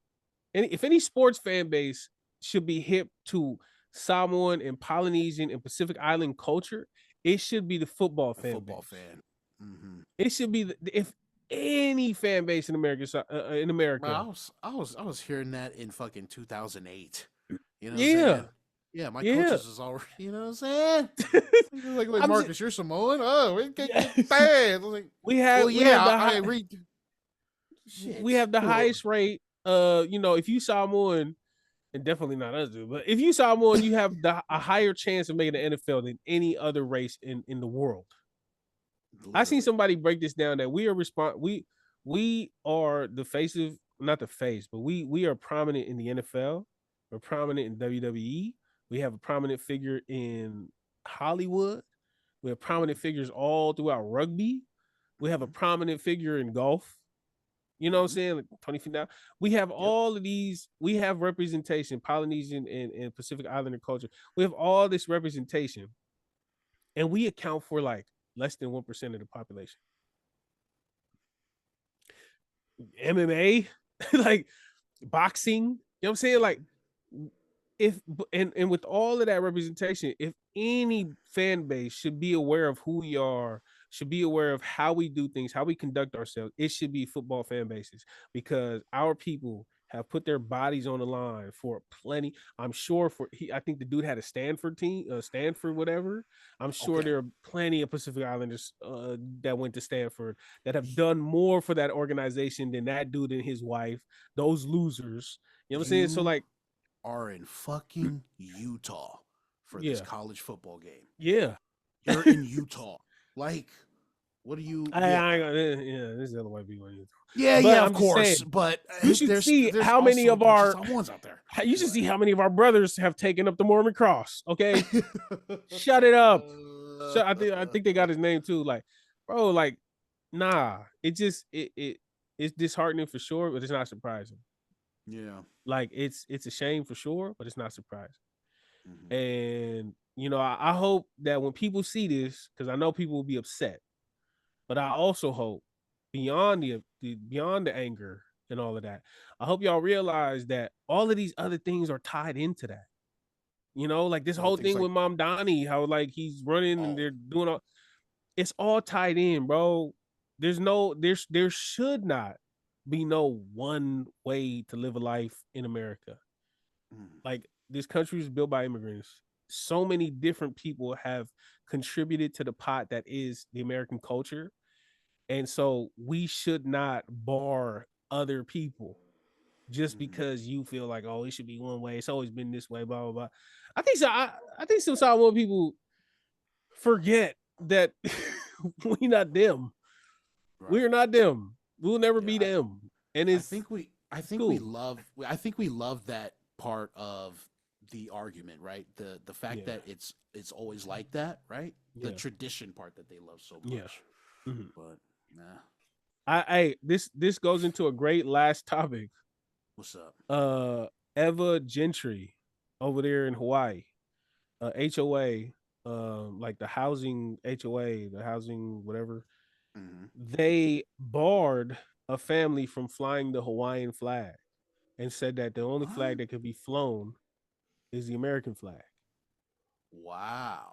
if any sports fan base should be hip to Samoan and Polynesian and Pacific Island culture, it should be the football fan Football base. fan. Mm-hmm. It should be if any fan base in America, Bro, I was hearing that in fucking 2008. You know what I'm Yeah. saying? Yeah, my Yeah. coaches was already, you know what I'm saying? like I'm Marcus, you're Samoan? Oh, we get bad. Like, we have, well, we yeah, have the I high- read. Shit. we have the highest rate. If you Samoan, and definitely not us, dude, but if you Samoan, you have a higher chance of making the NFL than any other race in the world. I seen somebody break this down that we are we are the face of, not the face, but we are prominent in the NFL. We're prominent in WWE. We have a prominent figure in Hollywood. We have prominent figures all throughout rugby. We have a prominent figure in golf. You know what I'm saying? Like 20 feet down. We have all of these. We have representation, Polynesian and Pacific Islander culture. We have all this representation, and we account for like less than 1% of the population. MMA, like boxing, you know what I'm saying? Like, if and with all of that representation, if any fan base should be aware of who we are, should be aware of how we do things, how we conduct ourselves, it should be football fan bases, because our people have put their bodies on the line for plenty. I'm sure I think the dude had a Stanford team, Stanford whatever. I'm sure there are plenty of Pacific Islanders that went to Stanford that have done more for that organization than that dude and his wife. Those losers, you know what I'm saying? So like, are in fucking Utah for this college football game. Yeah, you're in Utah. Like, what do you? This is the other white people in Utah. Yeah, of course. But you should see how many of our Samoans out there. You should see how many of our brothers have taken up the Mormon cross. Okay, shut it up. I think they got his name too. Like, bro, like, nah. It just it's disheartening for sure, but it's not surprising. Yeah, like it's a shame for sure, but it's not surprising. And I hope that when people see this, because I know people will be upset, but I also hope beyond the anger and all of that, I hope y'all realize that all of these other things are tied into that. Like this whole thing with Mom Donnie, how like he's running and they're doing all, it's all tied in, bro. There should not be no one way to live a life in America. Like, this country is built by immigrants. So many different people have contributed to the pot that is the American culture. And so we should not bar other people just because you feel like, oh, it should be one way. It's always been this way, blah, blah, blah. I think some Samoan people forget that we're not them. Right. We're not them. We'll never be them. And I think we love that part of the argument, right? The fact that it's always like that, right? The tradition part that they love so much. But nah. This goes into a great last topic. What's up? Eva Gentry over there in Hawaii. HOA, like the housing HOA, the housing whatever. They barred a family from flying the Hawaiian flag and said that the only flag that could be flown is the American flag. Wow.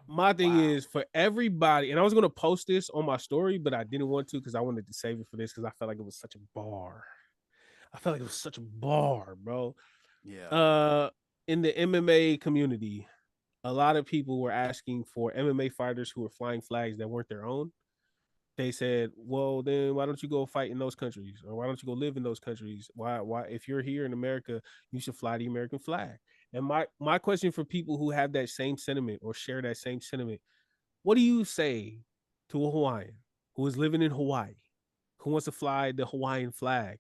My thing is, for everybody, and I was going to post this on my story, but I didn't want to because I wanted to save it for this because I felt like it was such a bar. Bro. Yeah. In the MMA community, a lot of people were asking for MMA fighters who were flying flags that weren't their own. They said, well, then why don't you go fight in those countries? Or why don't you go live in those countries? Why if you're here in America, you should fly the American flag. And my question for people who have that same sentiment or share that same sentiment, What do you say to a Hawaiian who is living in Hawaii, who wants to fly the Hawaiian flag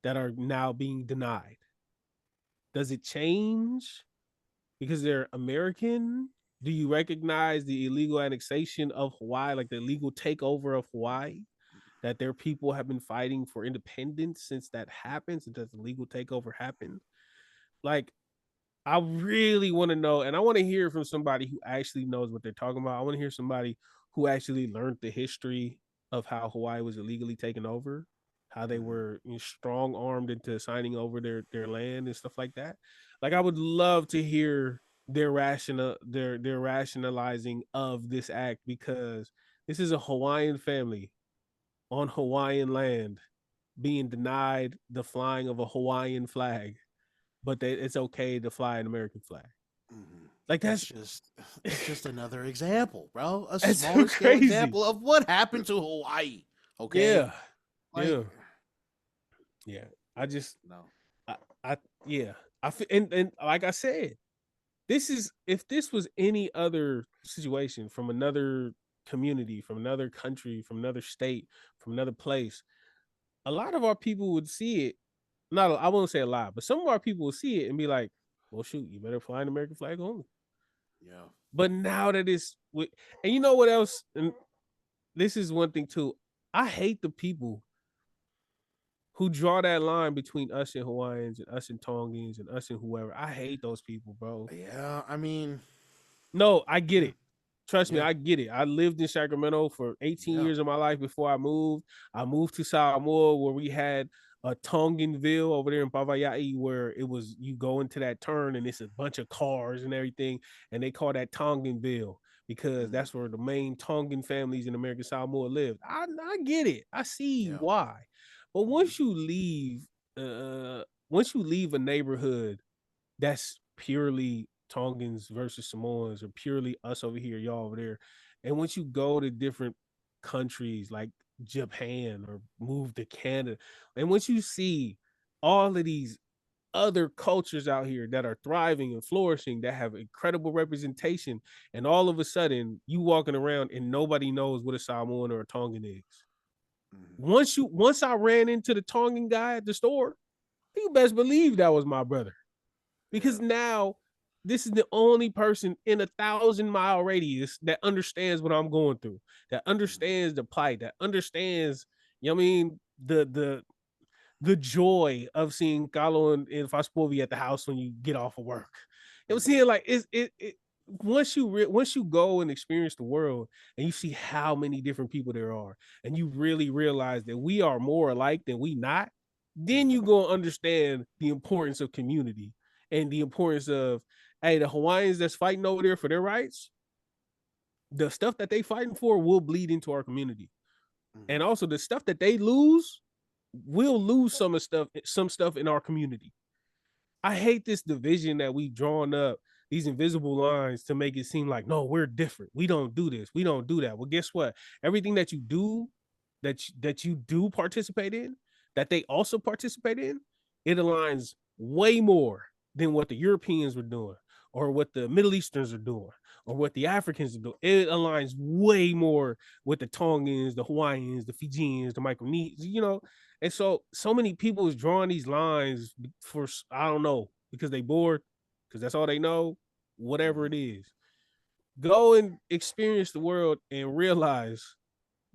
that are now being denied? Does it change because they're American? Do you recognize the illegal annexation of Hawaii, like the illegal takeover of Hawaii? That their people have been fighting for independence since that happened, since that legal takeover happened. Like, I really want to know, and I want to hear from somebody who actually knows what they're talking about. I want to hear somebody who actually learned the history of how Hawaii was illegally taken over, how they were strong armed into signing over their land and stuff like that. Like, I would love to hear their rationalizing of this act, because this is a Hawaiian family on Hawaiian land being denied the flying of a Hawaiian flag, but it's okay to fly an American flag. Mm-hmm. Like that's it's just another example, bro. A that's smaller so scale crazy. example of what happened to Hawaii. Okay. Yeah. Like, yeah. I just no. yeah. And like I said, if this was any other situation from another community, from another country, from another state, from another place, a lot of our people would see it. I won't say a lot, but some of our people will see it and be like, well, shoot, you better fly an American flag only. Yeah. But now that it's and you know what else? And this is one thing too. I hate the people who draw that line between us and Hawaiians and us and Tongans and us and whoever. I hate those people, bro. Yeah, I mean, no, I get it. Trust me, I get it. I lived in Sacramento for 18 years of my life before I moved. I moved to Samoa, where we had a Tonganville over there in Pavaiai, where it was you go into that turn and it's a bunch of cars and everything, and they call that Tonganville because that's where the main Tongan families in American Samoa lived. I get it. I see why. But once you leave a neighborhood that's purely Tongans versus Samoans, or purely us over here, y'all over there, and once you go to different countries like Japan or move to Canada, and once you see all of these other cultures out here that are thriving and flourishing, that have incredible representation, and all of a sudden you walking around and nobody knows what a Samoan or a Tongan is. Once I ran into the Tongan guy at the store, you best believe that was my brother. Because now this is the only person in 1,000-mile radius that understands what I'm going through, that understands the plight, that understands, you know what I mean, the joy of seeing Carlo and Faspovi at the house when you get off of work. You know what I'm saying? Like it once you go and experience the world and you see how many different people there are, and you really realize that we are more alike than we not, then you go understand the importance of community and the importance of, hey, the Hawaiians that's fighting over there for their rights, the stuff that they fighting for will bleed into our community. And also the stuff that they lose, we'll lose some stuff in our community. I hate this division that we've drawn up, these invisible lines to make it seem like, no, we're different. We don't do this. We don't do that. Well, guess what? Everything that you do, that you do participate in, that they also participate in, it aligns way more than what the Europeans were doing, or what the Middle Easterns are doing, or what the Africans are doing. It aligns way more with the Tongans, the Hawaiians, the Fijians, the Micronesians, you know. And so many people is drawing these lines for, I don't know, because they bored, because that's all they know, whatever it is. Go and experience the world and realize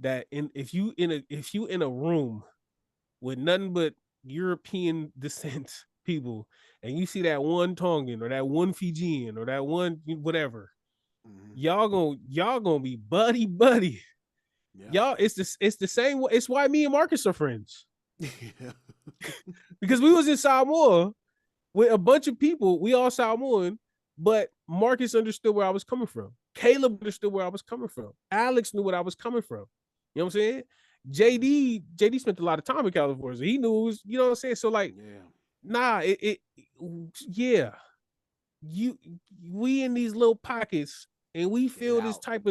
that if you in a room with nothing but European descent people, and you see that one Tongan or that one Fijian or that one whatever, y'all gonna be buddy. Y'all, it's the same way. It's why me and Marcus are friends. Because we was in Samoa with a bunch of people, we all Samoan, but Marcus understood where I was coming from. Caleb understood where I was coming from. Alex knew what I was coming from. You know what I'm saying? JD spent a lot of time in California, so he knew it was, you know what I'm saying? So like, we in these little pockets, and we feel this type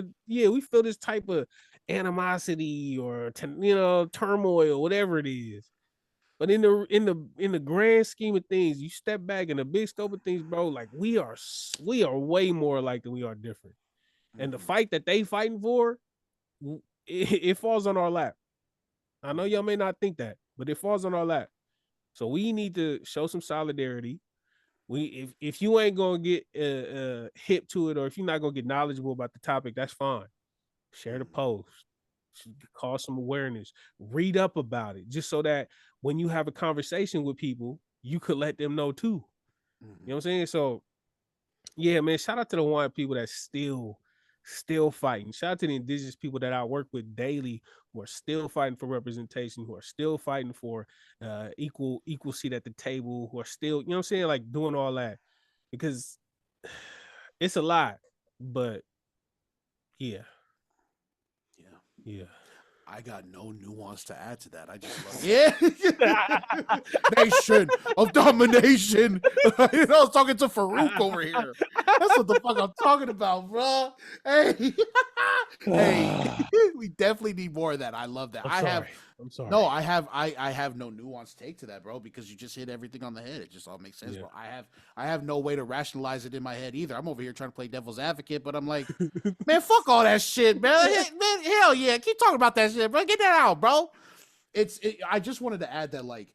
of animosity or turmoil, whatever it is. But in the grand scheme of things, you step back in the big scope of things, bro. Like we are way more alike than we are different. And the fight that they fighting for, it falls on our lap. I know y'all may not think that, but it falls on our lap. So we need to show some solidarity. If you ain't gonna get hip to it, or if you're not gonna get knowledgeable about the topic, that's fine. Share the post, cause some awareness, read up about it, just so that when you have a conversation with people, you could let them know too. You know what I'm saying? So yeah, man, shout out to the Hawaiian people that's still fighting. Shout out to the indigenous people that I work with daily, who are still fighting for representation, who are still fighting for equal seat at the table, who are still, you know what I'm saying, like doing all that, because it's a lot. But yeah. I got no nuance to add to that. I just love nation of domination. I was talking to Farouk over here. That's what the fuck I'm talking about, bro. Hey, we definitely need more of that. I love that. I'm sorry. No, I have no nuance take to that, bro, because you just hit everything on the head. It just all makes sense, bro. I have no way to rationalize it in my head either. I'm over here trying to play devil's advocate, but I'm like, man, fuck all that shit, man. Man, hell yeah, keep talking about that shit, bro. Get that out, bro. I just wanted to add that, like,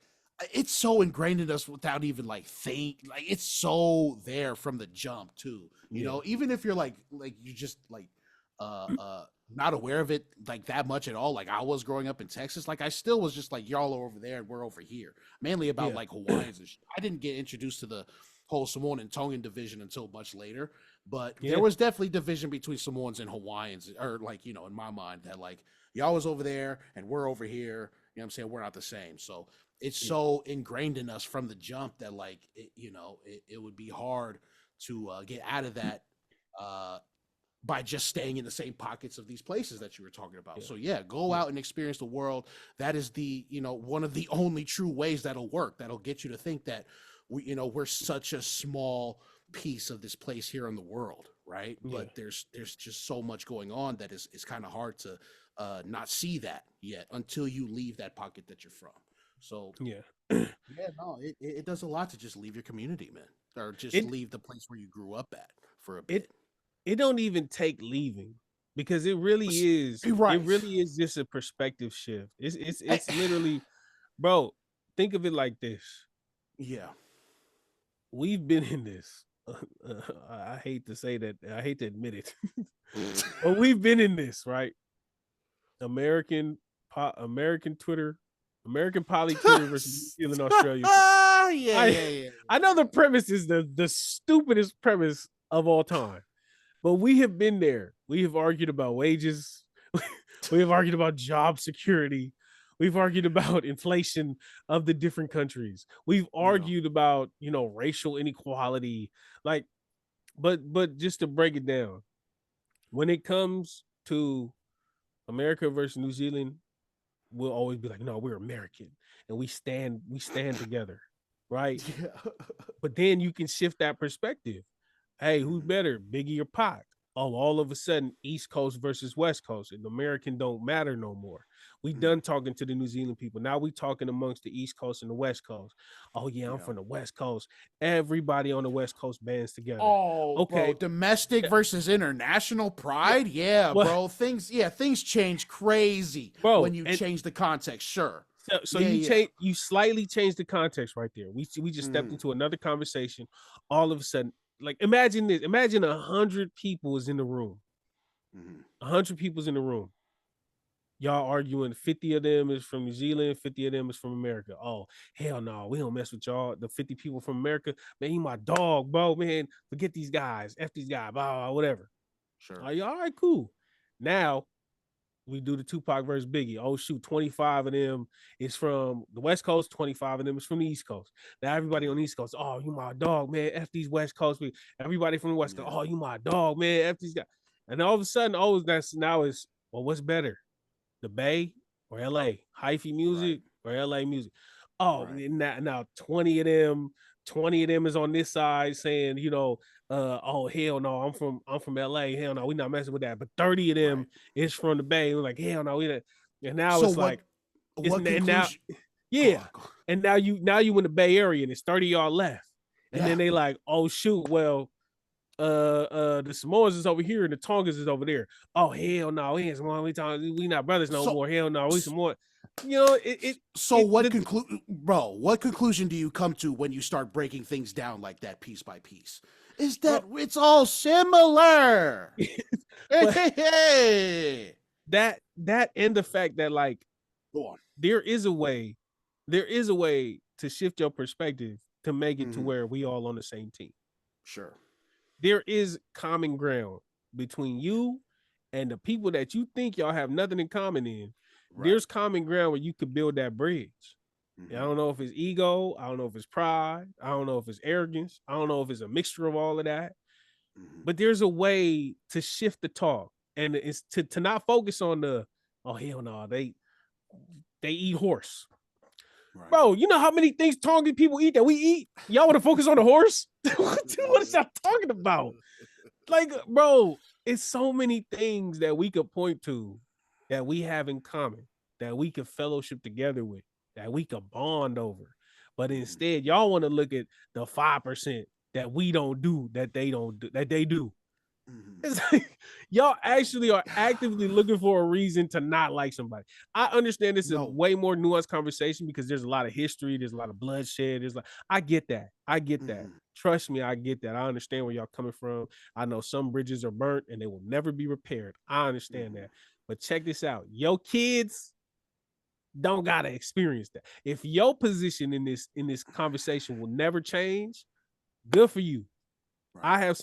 it's so ingrained in us without even like it's so there from the jump too. You know, even if you're like you just like not aware of it like that much at all. Like I was growing up in Texas, like I still was just like, y'all are over there and we're over here. Mainly about like Hawaiians and shit. I didn't get introduced to the whole Samoan and Tongan division until much later, but there was definitely division between Samoans and Hawaiians, or like, you know, in my mind, that like y'all was over there and we're over here. You know what I'm saying? We're not the same. So it's so ingrained in us from the jump that like, it would be hard to get out of that by just staying in the same pockets of these places that you were talking about. So go out and experience the world. That is the, one of the only true ways that'll work. That'll get you to think that we're such a small piece of this place here in the world, right? But there's just so much going on that is kind of hard to not see that yet until you leave that pocket that you're from. So it does a lot to just leave your community, man, or just leave the place where you grew up at for a bit. It don't even take leaving, because it really is. Right. It really is just a perspective shift. It's literally, bro. Think of it like this. Yeah, we've been in this. I hate to say that. I hate to admit it, but we've been in this, right? American Twitter, American Poly Twitter versus New Zealand, Australia. I know the premise is the stupidest premise of all time. But we have been there. We have argued about wages. We have argued about job security. We've argued about inflation of the different countries. We've argued about, racial inequality. Like, but just to break it down, when it comes to America versus New Zealand, we'll always be like, no, we're American and we stand together, right? But then you can shift that perspective. Hey, who's better, Biggie or Pac? Oh, all of a sudden, East Coast versus West Coast, and American don't matter no more. We done talking to the New Zealand people. Now we talking amongst the East Coast and the West Coast. Oh yeah, I'm from the West Coast. Everybody on the West Coast bands together. Oh, okay. Bro, domestic versus international pride. Yeah, bro. Things change crazy, bro, when you change the context. Sure. So you slightly change the context right there. We just stepped into another conversation. All of a sudden. Like, imagine this. Imagine 100 people is in the room. 100 people's in the room. Y'all arguing. 50 of them is from New Zealand. 50 of them is from America. Oh, hell no. We don't mess with y'all. The 50 people from America, man, you my dog, bro. Man, forget these guys. F these guys. Blah, blah, whatever. Sure. All right, cool. Now, we do the Tupac versus Biggie. Oh, shoot, 25 of them is from the West Coast, 25 of them is from the East Coast. Now, everybody on the East Coast, oh, you my dog, man. F these West Coast. Everybody from the West Coast, oh, you my dog, man. F these guys. And all of a sudden, well, what's better? The Bay or LA? Hyphy music or LA music? Oh, now 20 of them is on this side saying, oh hell no, I'm from LA. Hell no, we're not messing with that. But 30 of them is from the Bay. We're like, hell no, and now so it's like, and now, and now you in the Bay Area and it's 30 y'all left, and then they like, oh shoot, well, the Samoans is over here and the Tongans is over there. Oh hell no, we ain't Samoan. We not brothers no more. Hell no, we Samoan. You know what conclusion do you come to when you start breaking things down like that piece by piece? Is that it's all similar? That and the fact that like go on. There is a way to shift your perspective to make it to where we all on the same team. Sure. There is common ground between you and the people that you think y'all have nothing in common in. Right. There's common ground where you could build that bridge. I don't know if it's ego. I don't know if it's pride. I don't know if it's arrogance. I don't know if it's a mixture of all of that. But there's a way to shift the talk, and it's to not focus on the, oh hell no, they eat horse. Right. Bro, you know how many things Tongan people eat that we eat? Y'all want to focus on the horse? What is y'all talking about? Like, bro, it's so many things that we could point to that we have in common, that we could fellowship together with, that we could bond over. But instead, y'all want to look at the 5% that we don't do, that they don't do, that they do. It's like y'all actually are actively looking for a reason to not like somebody. I understand this is a way more nuanced conversation because there's a lot of history, there's a lot of bloodshed. There's like, I get that. Trust me, I get that. I understand where y'all coming from. I know some bridges are burnt and they will never be repaired. I understand that. But check this out. Your kids don't gotta experience that. If your position in this conversation will never change, good for you. Right.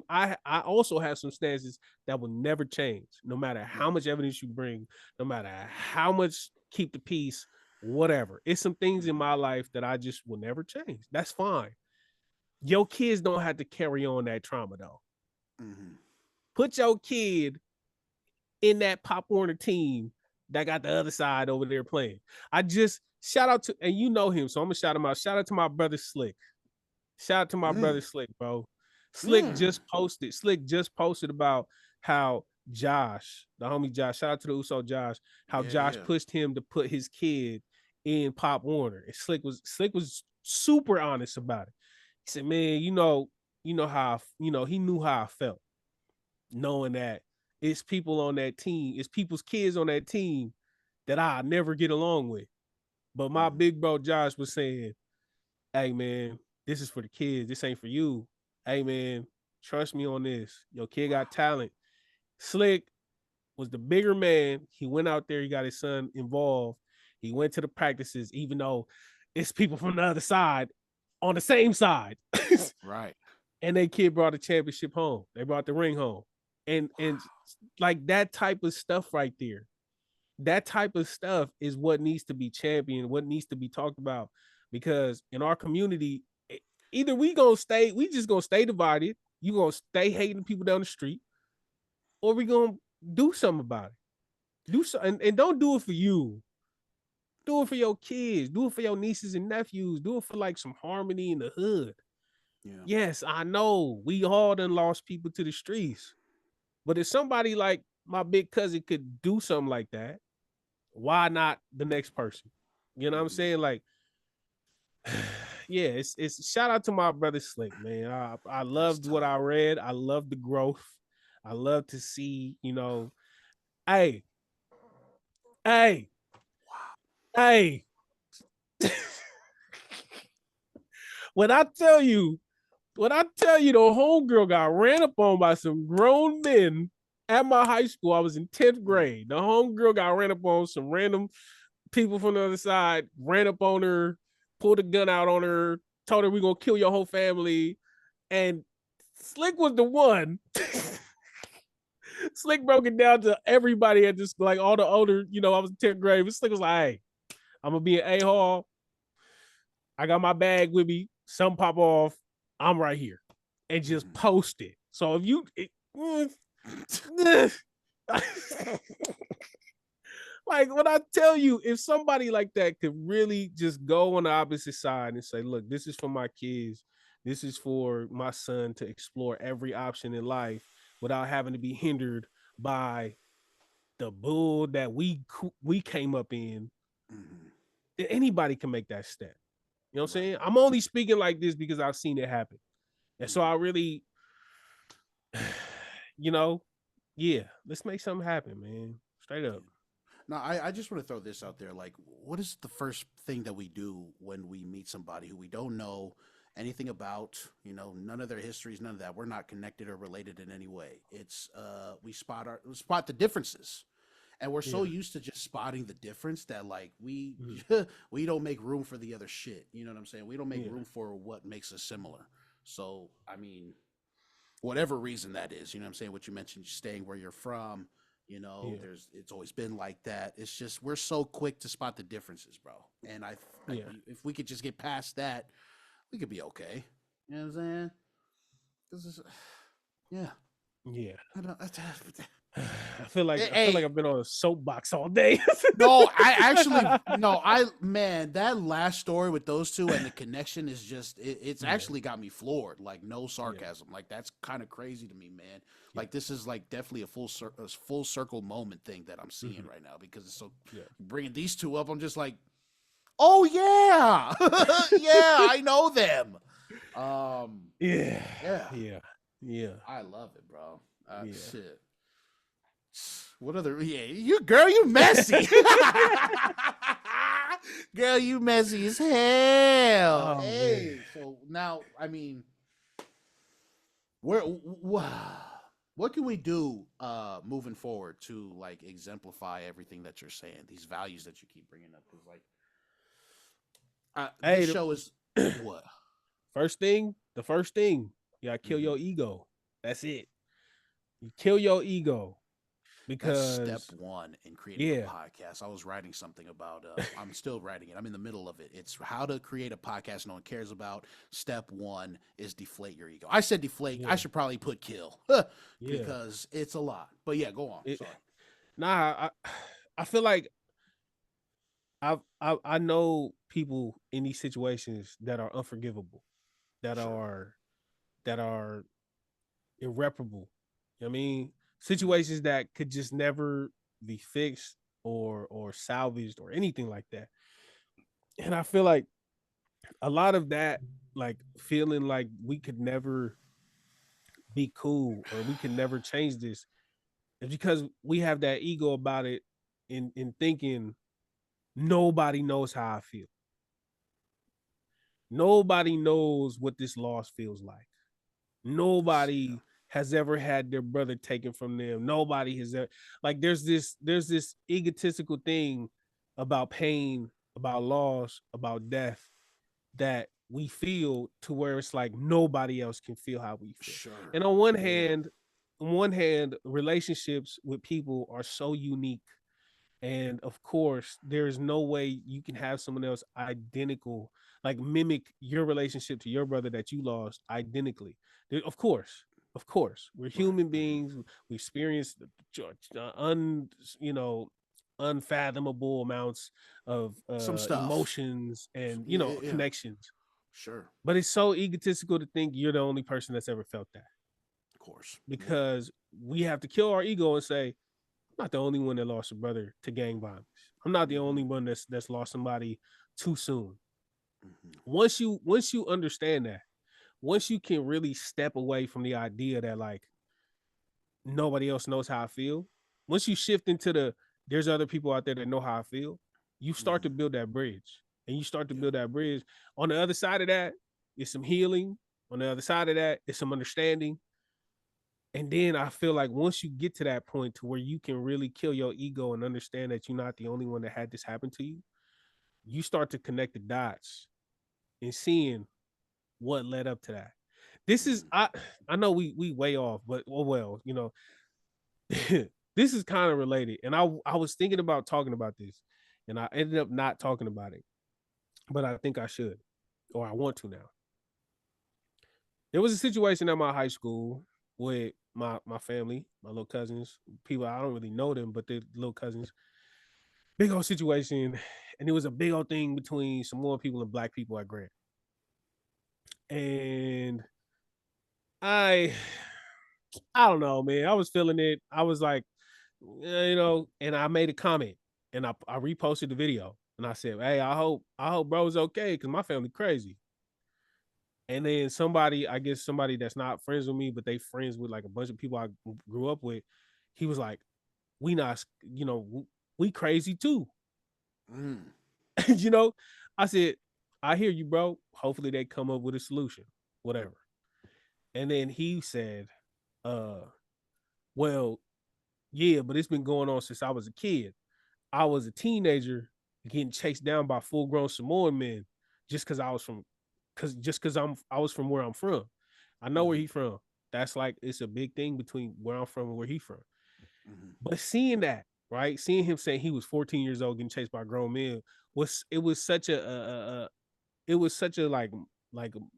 I also have some stances that will never change, no matter how much evidence you bring, no matter how much keep the peace, whatever. It's some things in my life that I just will never change. That's fine. Your kids don't have to carry on that trauma though. Put your kid in that Pop Warner team that got the other side over there playing. I just shout out to, and you know him, so I'm gonna shout him out. Shout out to my brother Slick. Shout out to my brother Slick, bro. Slick just posted about how Josh, the homie Josh, shout out to the Uso Josh, how Josh pushed him to put his kid in Pop Warner. And Slick was super honest about it. He said, man, you know how, he knew how I felt, knowing that it's people on that team, it's people's kids on that team that I never get along with. But my big bro Josh was saying, hey man, this is for the kids, this ain't for you. Hey man, trust me on this. Your kid got talent. Slick was the bigger man. He went out there, he got his son involved. He went to the practices, even though it's people from the other side on the same side. Right. And that kid brought the championship home. They brought the ring home. And like that type of stuff right there. That type of stuff is what needs to be championed, what needs to be talked about. Because in our community, either we just gonna stay divided, you gonna stay hating people down the street, or we gonna do something about it. Do so, and don't do it for you. Do it for your kids. Do it for your nieces and nephews. Do it for like some harmony in the hood. Yeah. Yes, I know we all done lost people to the streets, but if somebody like my big cousin could do something like that, why not the next person? You know what I'm saying? Like, yeah, it's shout out to my brother Slick, man. I loved what I read. I love the growth. I love to see, hey. When I tell you the homegirl got ran up on by some grown men at my high school, I was in 10th grade. The homegirl got ran up on, some random people from the other side, ran up on her, pulled a gun out on her, told her we're going to kill your whole family. And Slick was the one. Slick broke it down to everybody at this, like all the older, I was in 10th grade. But Slick was like, hey, I'm going to be in A-Hall. I got my bag with me. Something pop off. I'm right here. And just post it. So if you... like when I tell you, if somebody like that could really just go on the opposite side and say, look, this is for my kids. This is for my son to explore every option in life without having to be hindered by the bull that we came up in. Anybody can make that step. You know what I'm saying? I'm only speaking like this because I've seen it happen. And so I really, yeah, let's make something happen, man. Straight up. No, I just want to throw this out there. Like, what is the first thing that we do when we meet somebody who we don't know anything about? None of their histories, none of that. We're not connected or related in any way. It's we spot the differences, and we're so used to just spotting the difference that like we we don't make room for the other shit. You know what I'm saying? We don't make room for what makes us similar. So I mean, whatever reason that is, you know what I'm saying? What you mentioned, staying where you're from. It's always been like that. It's just we're so quick to spot the differences, bro. And if we could just get past that, we could be okay. You know what I'm saying? This is, yeah. I feel like I've been on a soapbox all day. Man, that last story with those two and the connection is just it's actually got me floored. Like no sarcasm. Like that's kind of crazy to me, man. Like this is like definitely a full circle moment thing that I'm seeing right now because it's so bringing these two up. I'm just like, oh yeah, yeah, I know them. Yeah. I love it, bro. Shit. What other? Yeah, you messy. Girl, you messy as hell. Oh, hey, man. So now, I mean, what can we do moving forward to like exemplify everything that you're saying? These values that you keep bringing up, because like, this show is what? The first thing, you gotta kill your ego. That's it. You kill your ego. Because that's step one in creating a podcast. I was writing something about, I'm still writing it. I'm in the middle of it. It's how to create a podcast no one cares about. Step one is deflate your ego. I said deflate. I should probably put kill because it's a lot. But yeah, go on. Sorry. I feel like I know people in these situations that are unforgivable, that are irreparable. You know what I mean? Situations that could just never be fixed or salvaged or anything like that. And I feel like a lot of that, like feeling like we could never be cool or we can never change this, is because we have that ego about it in thinking nobody knows how I feel. Nobody knows what this loss feels like. Nobody has ever had their brother taken from them. Nobody has ever, like, there's this egotistical thing about pain, about loss, about death that we feel to where it's like nobody else can feel how we feel. Sure. And on one hand, relationships with people are so unique. And of course, there is no way you can have someone else identical, like mimic your relationship to your brother that you lost identically. Of course, we're human beings. We experience unfathomable amounts of some stuff, emotions and connections. Sure. But it's so egotistical to think you're the only person that's ever felt that. Of course. Because we have to kill our ego and say, I'm not the only one that lost a brother to gang violence. I'm not the only one that's lost somebody too soon. Once you understand that, once you can really step away from the idea that like nobody else knows how I feel, once you shift into there's other people out there that know how I feel, you start to build that bridge. And you start to build that bridge. On the other side of that is some healing. On the other side of that is some understanding. And then I feel like once you get to that point to where you can really kill your ego and understand that you're not the only one that had this happen to you, you start to connect the dots and seeing what led up to that. This is, I know we way off, but this is kind of related. And I was thinking about talking about this and I ended up not talking about it, but I think I should, or I want to now. There was a situation at my high school with my family, my little cousins, people, I don't really know them, but they're little cousins. Big old situation. And it was a big old thing between Samoan people and Black people at Grant. And I don't know, man. I was feeling it. I was like, and I made a comment and I reposted the video and I said, hey, I hope bro's okay because my family crazy. And then somebody, I guess somebody that's not friends with me, but they friends with like a bunch of people I grew up with, he was like, we not, we crazy too. You know, I said, I hear you, bro. Hopefully they come up with a solution, whatever. And then he said, well, yeah, but it's been going on since I was a kid. I was a teenager getting chased down by full-grown Samoan men just because I was from I was from where I'm from. I know where he from. That's like it's a big thing between where I'm from and where he from. But seeing that, right? Seeing him say he was 14 years old getting chased by grown men was such it was such a like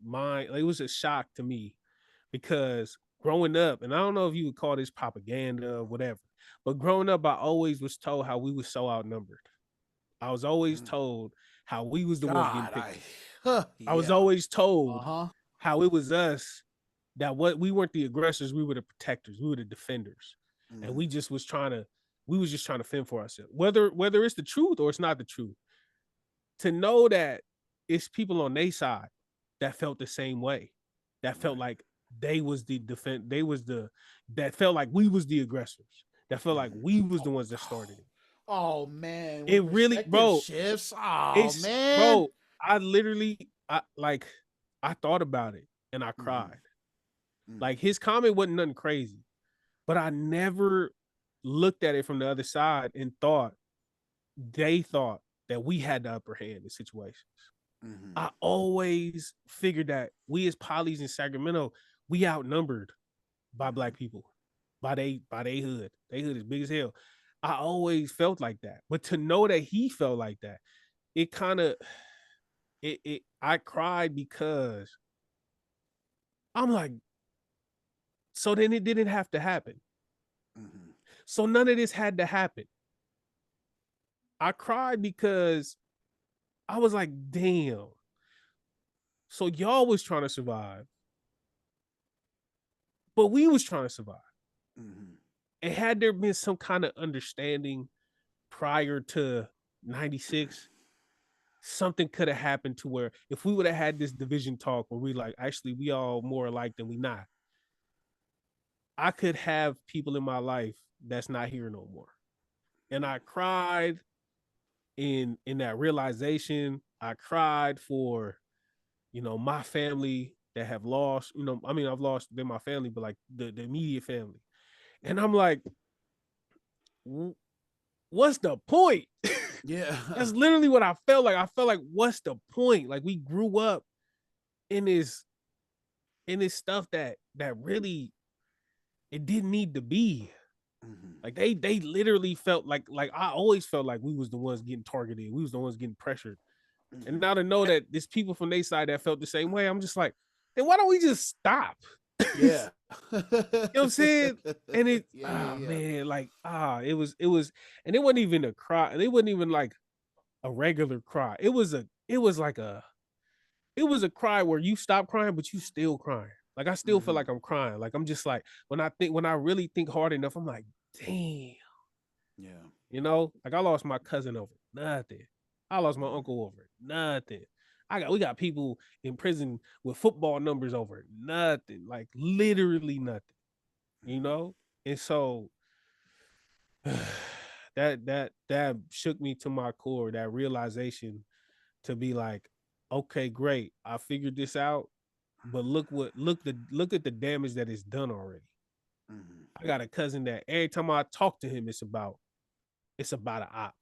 mind, like, it was a shock to me because growing up, and I don't know if you would call this propaganda or whatever, but growing up, I always was told how we was so outnumbered. I was always told how we was the ones getting picked. I was always told how it was us that what we weren't the aggressors, we were the protectors, we were the defenders, and we was just trying to fend for ourselves. Whether it's the truth or it's not the truth, to know that it's people on their side that felt the same way, that felt like they was the that felt like we was the aggressors, that felt like we was the ones that started it. Oh man, it really, bro. Shifts. Oh man, bro. I literally, I thought about it and I cried. Like his comment wasn't nothing crazy, but I never looked at it from the other side and thought that we had the upper hand in situations. I always figured that we as polys in Sacramento, we outnumbered by black people, by they hood. They hood is big as hell. I always felt like that. But to know that he felt like that, it kind of I cried because I'm like, so then it didn't have to happen. So none of this had to happen. I cried because I was like, damn. So y'all was trying to survive, but we was trying to survive. And had there been some kind of understanding prior to 96, something could have happened to where if we would have had this division talk where we like, actually, we all more alike than we not, I could have people in my life that's not here no more. And I cried in that realization. I cried for, my family that have lost, I've lost been my family, but like the immediate family. And I'm like, what's the point? Yeah. That's literally what I felt like. I felt like, what's the point? Like we grew up in this stuff that really it didn't need to be. Like they literally felt like I always felt like we was the ones getting targeted. We was the ones getting pressured. And now to know that there's people from their side that felt the same way, I'm just like, then why don't we just stop? Yeah. You know what I'm saying? And it, man, like, it was, and it wasn't even a cry. It wasn't even like a regular cry. It was like a cry where you stop crying, but you still crying. Like, I still feel like I'm crying. Like, I'm just like, when I really think hard enough, I'm like, damn. Yeah. Like I lost my cousin over nothing. I lost my uncle over nothing. We got people in prison with football numbers over nothing, like literally nothing, And so that shook me to my core, that realization to be like, okay, great. I figured this out, but look at the damage that is done already. I got a cousin that every time I talk to him, it's about an op.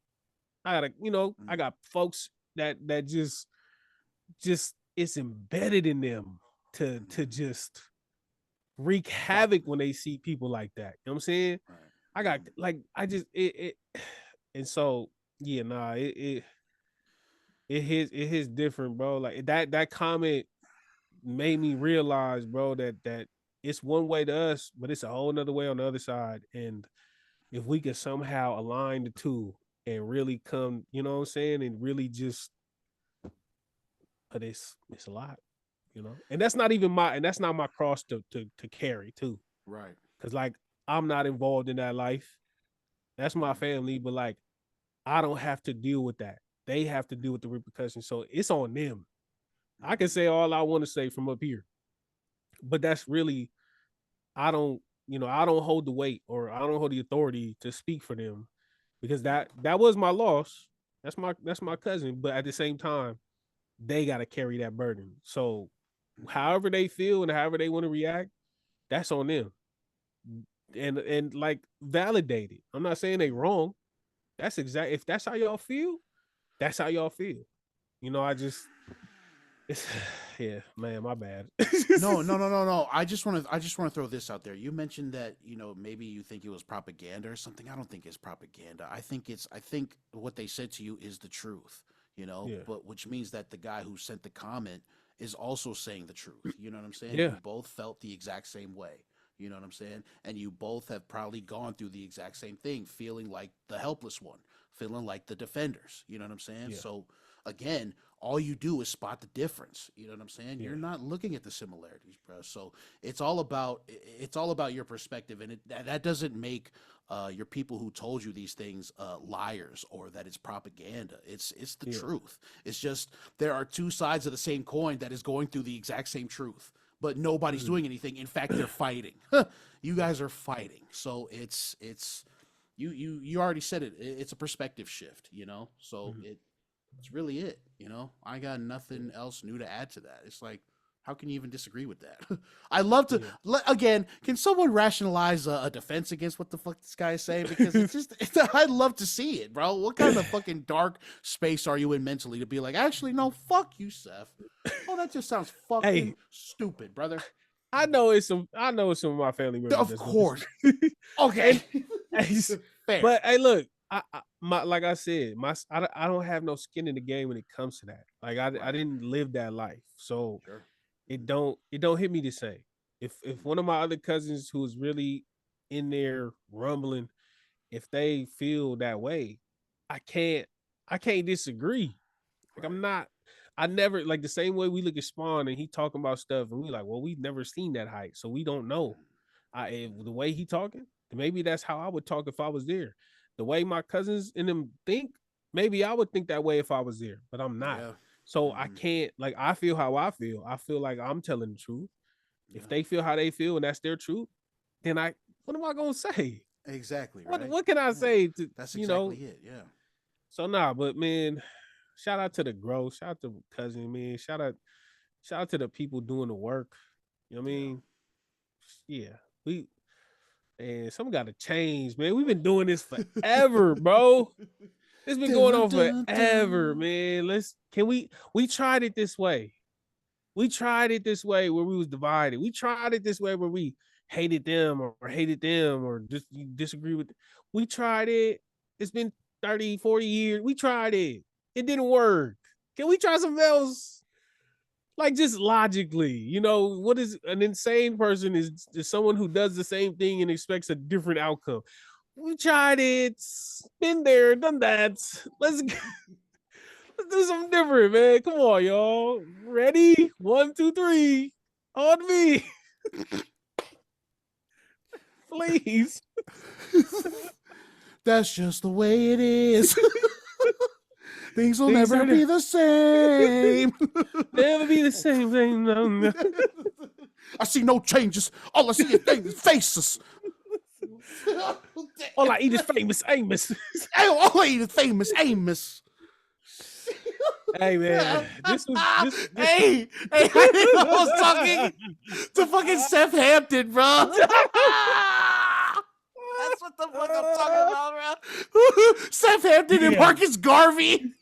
I got folks that just it's embedded in them to just wreak havoc when they see people like that. You know what I'm saying? Right. I got like I just it and so yeah, nah, it hits different, bro. Like that comment made me realize, bro, that it's one way to us, but it's a whole nother way on the other side. And if we could somehow align the two and really come, you know what I'm saying, and really just, but it's a lot, and that's not my cross to carry too. Right. Because like I'm not involved in that life. That's my family, but like I don't have to deal with that. They have to deal with the repercussions. So it's on them. I can say all I want to say from up here, but that's really, I don't hold the weight, or I don't hold the authority to speak for them, because that was my loss. That's my cousin, but at the same time, they got to carry that burden. So however they feel and however they want to react, that's on them. And like, validate it. I'm not saying they wrong. That's exact. If that's how y'all feel, that's how y'all feel. Yeah, man, my bad. No. I just want to throw this out there. You mentioned that, maybe you think it was propaganda or something. I don't think it's propaganda. I think what they said to you is the truth, but which means that the guy who sent the comment is also saying the truth. You know what I'm saying? Yeah. You both felt the exact same way. You know what I'm saying? And you both have probably gone through the exact same thing, feeling like the helpless one, feeling like the defenders. You know what I'm saying? Yeah. So again, all you do is spot the difference. You know what I'm saying? Yeah. You're not looking at the similarities, bro. So it's all about your perspective, and that doesn't make your people who told you these things liars, or that it's propaganda. It's the truth. It's just there are two sides of the same coin that is going through the exact same truth, but nobody's doing anything. In fact, they're fighting. You guys are fighting. So it's you already said it. It's a perspective shift, So it's really it, I got nothing else new to add to that. It's like, how can you even disagree with that? I love to, again, can someone rationalize a defense against what the fuck this guy is saying? Because I'd love to see it, bro. What kind of fucking dark space are you in mentally to be like, actually, no, fuck you, Seth. Oh, that just sounds fucking stupid, brother. I know it's some of my family members. Of course. Okay. Fair. But hey, look, like I said, I don't have no skin in the game when it comes to that. Like I didn't live that life, so it don't hit me the same. If one of my other cousins who's really in there rumbling, if they feel that way, I can't disagree. Like I never, like, the same way we look at Spawn and he talking about stuff and we like, well, we've never seen that height, so we don't know. The way he talking, maybe that's how I would talk if I was there. The way my cousins and them think, maybe I would think that way if I was there, but I'm not. Yeah. So I can't, like, I feel how I feel. I feel like I'm telling the truth. Yeah. If they feel how they feel and that's their truth, then what am I going to say? Exactly. Right? What can I say to, that's exactly it. Yeah. So but man, shout out to the growth. Shout out to cousin, man. Shout out to the people doing the work. You know what I mean? Yeah. And some got to change, man. We've been doing this forever, bro. It's been going on forever, man. We tried it this way. We tried it this way where we was divided. We tried it this way where we hated them or just disagree with them. We tried it. It's been 30, 40 years. We tried it. It didn't work. Can we try something else? Like, just logically, what is an insane person is someone who does the same thing and expects a different outcome. We tried it, been there, done that. Let's do something different, man. Come on, y'all. Ready? 1, 2, 3. On me. Please. That's just the way it is. Things will never be the same. Never be the same thing. No. I see no changes. All I see is faces. All I eat is famous Amos. All I eat is famous Amos. Hey, man. Hey, I was talking to fucking Seth Hampton, bro. That's what the fuck I'm talking about, bro. Seth Hampton and Marcus Garvey.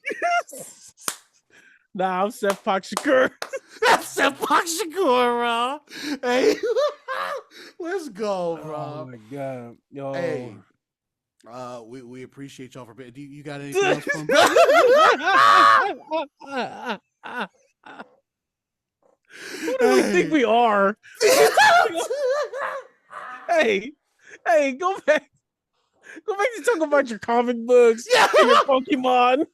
Nah, I'm Seth Shakur. That's Seth Shakur, bro. Hey, let's go, bro. Oh my god, yo. Hey, we appreciate y'all for being. Do you got anything else from? Who do we think we are? Hey, go back to talking about your comic books and your Pokemon.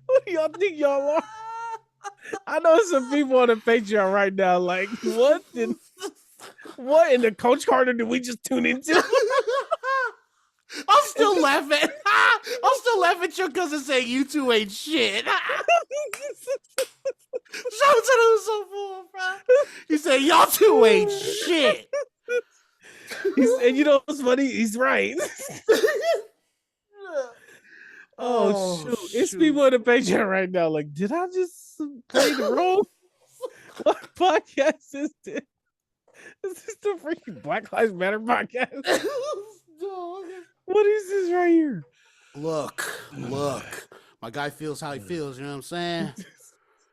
Who do y'all think y'all are? I know some people on the Patreon right now like, what in the Coach Carter did we just tune into? I'm still laughing. I'm still laughing at your cousin saying you two ain't shit. Shout out to them so full, bro. He said y'all two ain't shit. And you know what's funny? He's right. Oh shoot. It's people in the Patreon right now. Like, did I just play the role? What podcast is this? Is this the freaking Black Lives Matter podcast? What is this right here? Look. My guy feels how he feels, you know what I'm saying?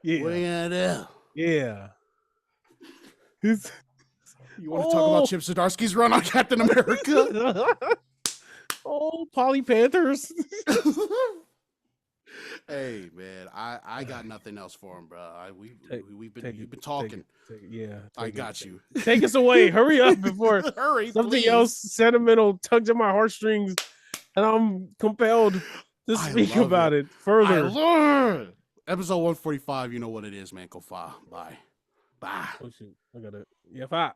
Yeah. What are you gonna do? Yeah. You want to talk about Chip Zdarsky's run on Captain America? Oh, Poly Panthers. Hey man, I got nothing else for him, bro. You've been talking. I got you. Take us away. Hurry up before something please. else sentimental tugs at my heartstrings, and I'm compelled to speak about it further. Episode 145. You know what it is, man. Go far. Bye. Oh shoot, I got it. Yeah, 5.